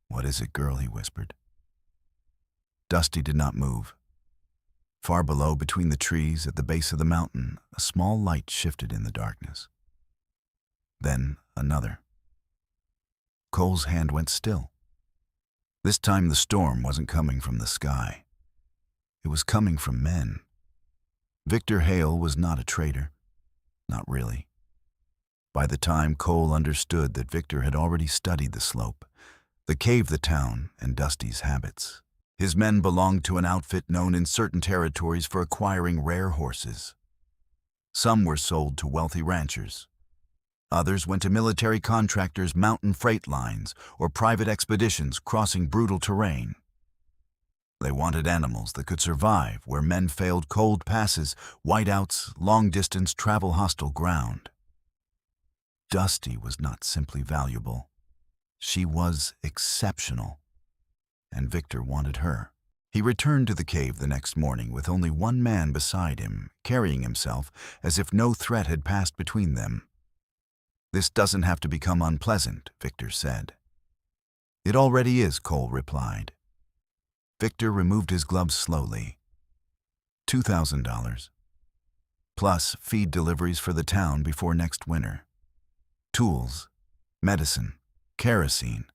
"What is it, girl?" he whispered. Dusty did not move. Far below, between the trees at the base of the mountain, a small light shifted in the darkness. Then another. Cole's hand went still. This time the storm wasn't coming from the sky. It was coming from men. Victor Hale was not a traitor. Not really. By the time Cole understood that Victor had already studied the slope, the cave, the town, and Dusty's habits. His men belonged to an outfit known in certain territories for acquiring rare horses. Some were sold to wealthy ranchers. Others went to military contractors, mountain freight lines, or private expeditions crossing brutal terrain. They wanted animals that could survive where men failed: cold passes, whiteouts, long-distance travel, hostile ground. Dusty was not simply valuable. She was exceptional. And Victor wanted her. He returned to the cave the next morning with only one man beside him, carrying himself as if no threat had passed between them. "This doesn't have to become unpleasant," Victor said. "It already is," Cole replied. Victor removed his gloves slowly. $2,000. Plus feed deliveries for the town before next winter. Tools, medicine, kerosene.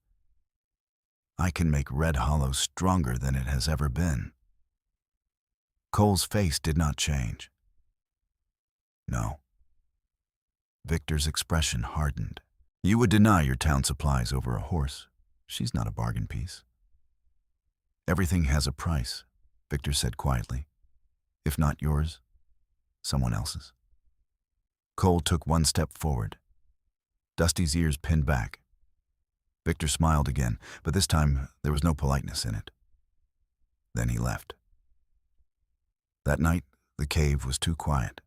I can make Red Hollow stronger than it has ever been. Cole's face did not change. "No." Victor's expression hardened. You would deny your town supplies over a horse. She's not a bargain piece. Everything has a price, Victor said quietly. If not yours, someone else's. Cole took one step forward. Dusty's ears pinned back. Victor smiled again, but this time there was no politeness in it. Then he left. That night, the cave was too quiet.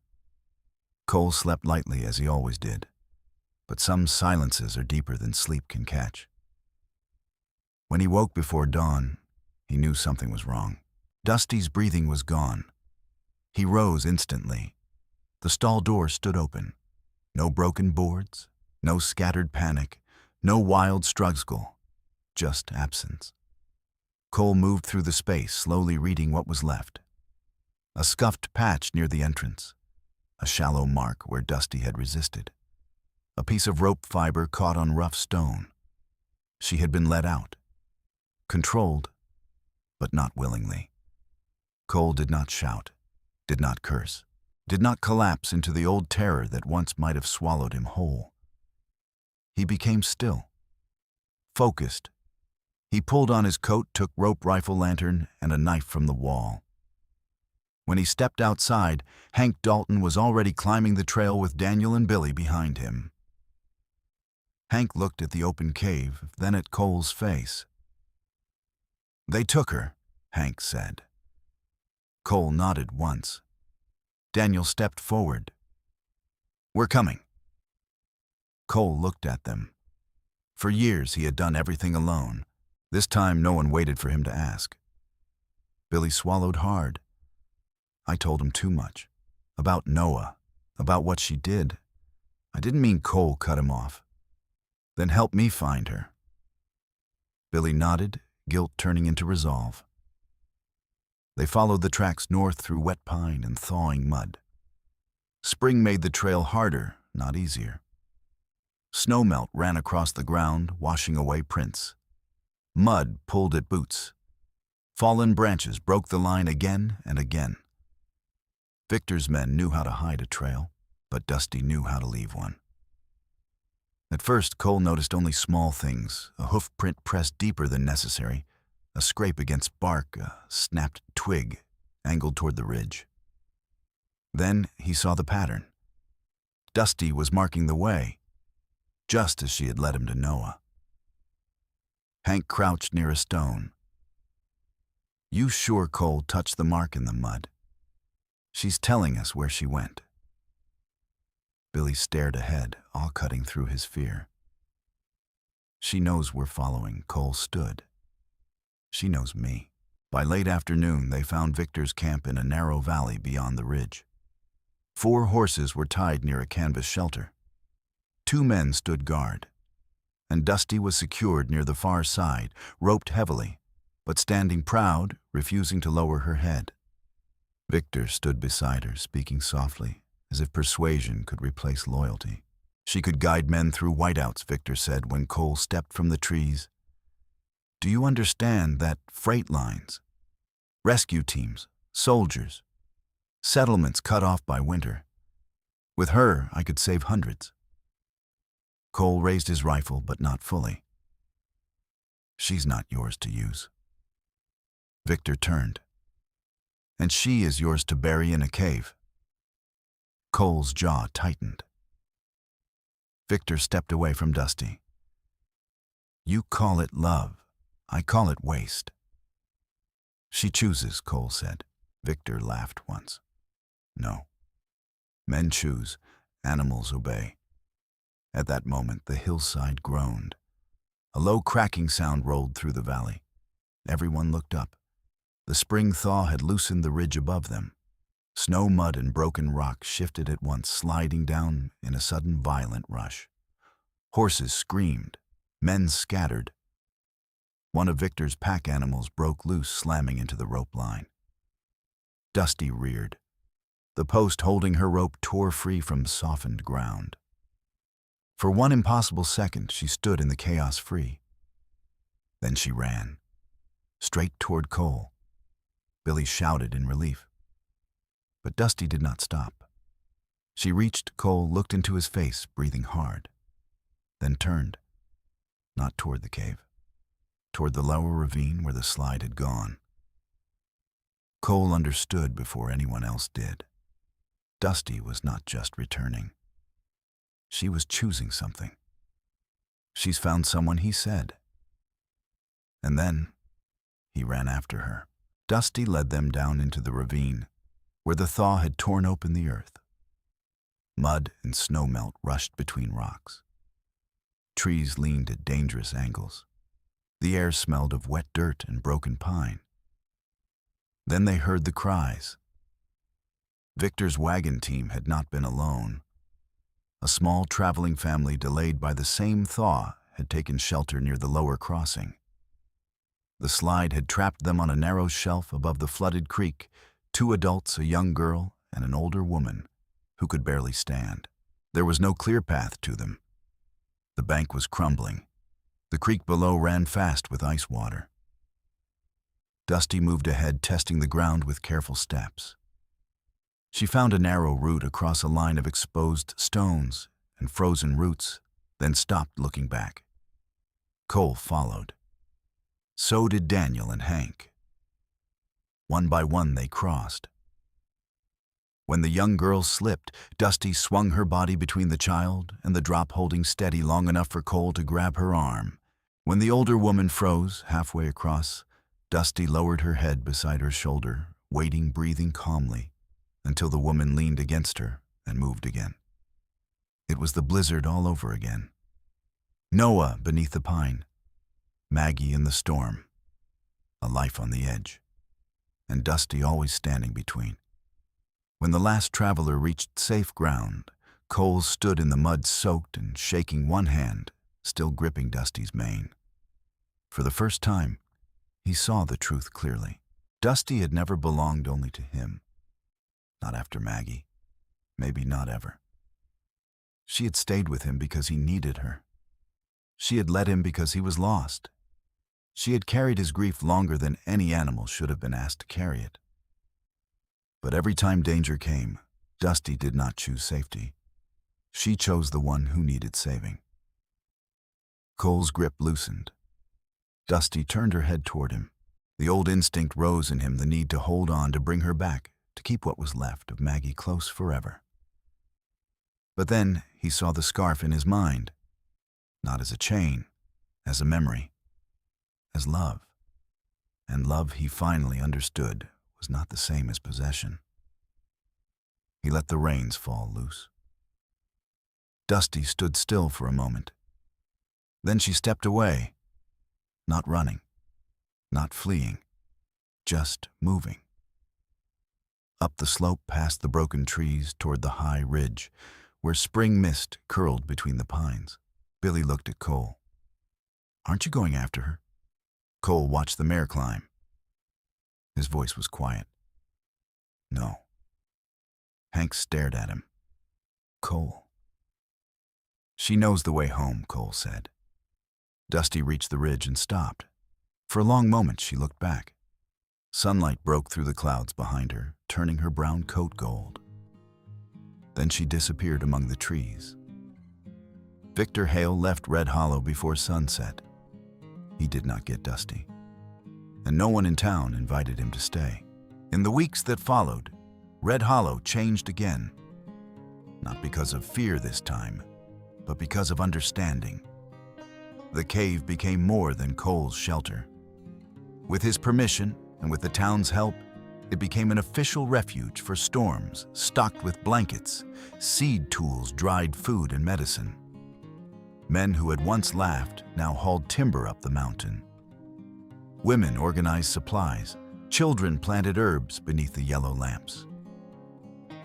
Cole slept lightly as he always did, but some silences are deeper than sleep can catch. When he woke before dawn, he knew something was wrong. Dusty's breathing was gone. He rose instantly. The stall door stood open. No broken boards, no scattered panic, no wild struggle, just absence. Cole moved through the space, slowly reading what was left. A scuffed patch near the entrance. A shallow mark where Dusty had resisted. A piece of rope fiber caught on rough stone. She had been let out. Controlled, but not willingly. Cole did not shout, did not curse, did not collapse into the old terror that once might have swallowed him whole. He became still, focused. He pulled on his coat, took rope rifle lantern and a knife from the wall. When he stepped outside, Hank Dalton was already climbing the trail with Daniel and Billy behind him. Hank looked at the open cave, then at Cole's face. They took her, Hank said. Cole nodded once. Daniel stepped forward. We're coming. Cole looked at them. For years he had done everything alone. This time no one waited for him to ask. Billy swallowed hard. I told him too much. About Noah. About what she did. I didn't mean Cole cut him off. Then help me find her. Billy nodded, guilt turning into resolve. They followed the tracks north through wet pine and thawing mud. Spring made the trail harder, not easier. Snowmelt ran across the ground, washing away prints. Mud pulled at boots. Fallen branches broke the line again and again. Victor's men knew how to hide a trail, but Dusty knew how to leave one. At first, Cole noticed only small things, a hoof print pressed deeper than necessary, a scrape against bark, a snapped twig, angled toward the ridge. Then he saw the pattern. Dusty was marking the way, just as she had led him to Noah. Hank crouched near a stone. You sure Cole touched the mark in the mud? She's telling us where she went. Billy stared ahead, all cutting through his fear. She knows we're following, Cole stood. She knows me. By late afternoon, they found Victor's camp in a narrow valley beyond the ridge. 4 horses were tied near a canvas shelter. 2 men stood guard, and Dusty was secured near the far side, roped heavily, but standing proud, refusing to lower her head. Victor stood beside her, speaking softly, as if persuasion could replace loyalty. She could guide men through whiteouts, Victor said when Cole stepped from the trees. Do you understand that freight lines, rescue teams, soldiers, settlements cut off by winter? With her, I could save hundreds. Cole raised his rifle, but not fully. She's not yours to use. Victor turned. And she is yours to bury in a cave. Cole's jaw tightened. Victor stepped away from Dusty. You call it love. I call it waste. She chooses, Cole said. Victor laughed once. No. Men choose. Animals obey. At that moment, the hillside groaned. A low cracking sound rolled through the valley. Everyone looked up. The spring thaw had loosened the ridge above them. Snow, mud, and broken rock shifted at once, sliding down in a sudden violent rush. Horses screamed. Men scattered. One of Victor's pack animals broke loose, slamming into the rope line. Dusty reared. The post holding her rope tore free from softened ground. For one impossible second, she stood in the chaos free. Then she ran, straight toward Cole. Billy shouted in relief. But Dusty did not stop. She reached Cole, looked into his face, breathing hard, then turned, not toward the cave, toward the lower ravine where the slide had gone. Cole understood before anyone else did. Dusty was not just returning. She was choosing something. She's found someone, he said. And then he ran after her. Dusty led them down into the ravine, where the thaw had torn open the earth. Mud and snow melt rushed between rocks. Trees leaned at dangerous angles. The air smelled of wet dirt and broken pine. Then they heard the cries. Victor's wagon team had not been alone. A small traveling family delayed by the same thaw had taken shelter near the lower crossing. The slide had trapped them on a narrow shelf above the flooded creek, 2 adults, a young girl, and an older woman who could barely stand. There was no clear path to them. The bank was crumbling. The creek below ran fast with ice water. Dusty moved ahead, testing the ground with careful steps. She found a narrow route across a line of exposed stones and frozen roots, then stopped, looking back. Cole followed. So did Daniel and Hank. One by one they crossed. When the young girl slipped, Dusty swung her body between the child and the drop, holding steady long enough for Cole to grab her arm. When the older woman froze halfway across, Dusty lowered her head beside her shoulder, waiting, breathing calmly, until the woman leaned against her and moved again. It was the blizzard all over again. Noah beneath the pine, Maggie in the storm, a life on the edge, and Dusty always standing between. When the last traveler reached safe ground, Cole stood in the mud, soaked and shaking, one hand still gripping Dusty's mane. For the first time, he saw the truth clearly. Dusty had never belonged only to him. Not after Maggie. Maybe not ever. She had stayed with him because he needed her. She had led him because he was lost. She had carried his grief longer than any animal should have been asked to carry it. But every time danger came, Dusty did not choose safety. She chose the one who needed saving. Cole's grip loosened. Dusty turned her head toward him. The old instinct rose in him, the need to hold on, to bring her back, to keep what was left of Maggie close forever. But then he saw the scarf in his mind, not as a chain, as a memory, as love. And love, he finally understood, was not the same as possession. He let the reins fall loose. Dusty stood still for a moment. Then she stepped away, not running, not fleeing, just moving. Up the slope past the broken trees toward the high ridge, where spring mist curled between the pines. Billy looked at Cole. "Aren't you going after her?" Cole watched the mare climb. His voice was quiet. "No." Hank stared at him. "Cole." "She knows the way home," Cole said. Dusty reached the ridge and stopped. For a long moment she looked back. Sunlight broke through the clouds behind her, turning her brown coat gold. Then she disappeared among the trees. Victor Hale left Red Hollow before sunset. He did not get Dusty, and no one in town invited him to stay. In the weeks that followed, Red Hollow changed again. Not because of fear this time, but because of understanding. The cave became more than Cole's shelter. With his permission and with the town's help, it became an official refuge for storms, stocked with blankets, seed tools, dried food, and medicine. Men who had once laughed now hauled timber up the mountain. Women organized supplies. Children planted herbs beneath the yellow lamps.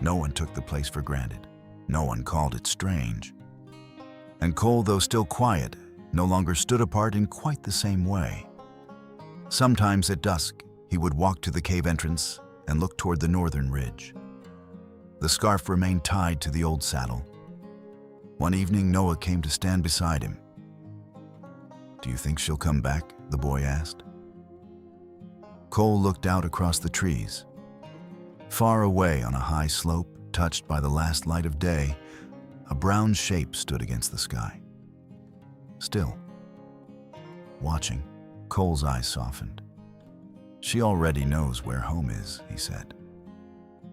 No one took the place for granted. No one called it strange. And Cole, though still quiet, no longer stood apart in quite the same way. Sometimes at dusk, he would walk to the cave entrance and look toward the northern ridge. The scarf remained tied to the old saddle. One evening, Noah came to stand beside him. "Do you think she'll come back?" the boy asked. Cole looked out across the trees. Far away on a high slope, touched by the last light of day, a brown shape stood against the sky. Still. Watching, Cole's eyes softened. "She already knows where home is," he said.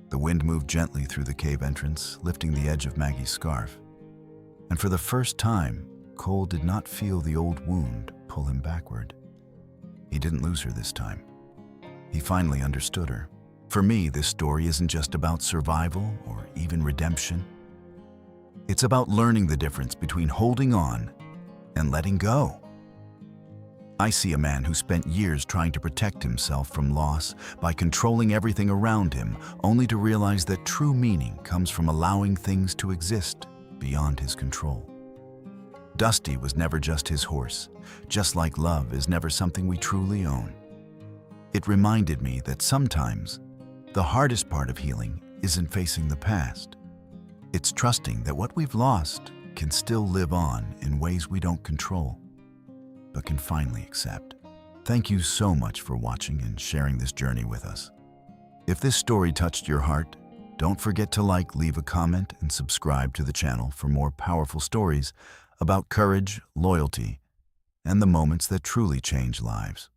The wind moved gently through the cave entrance, lifting the edge of Maggie's scarf. And for the first time, Cole did not feel the old wound pull him backward. He didn't lose her this time. He finally understood her. For me, this story isn't just about survival or even redemption. It's about learning the difference between holding on and letting go. I see a man who spent years trying to protect himself from loss by controlling everything around him, only to realize that true meaning comes from allowing things to exist beyond his control. Dusty was never just his horse, just like love is never something we truly own. It reminded me that sometimes the hardest part of healing isn't facing the past. It's trusting that what we've lost can still live on in ways we don't control, but can finally accept. Thank you so much for watching and sharing this journey with us. If this story touched your heart, don't forget to like, leave a comment, and subscribe to the channel for more powerful stories about courage, loyalty, and the moments that truly change lives.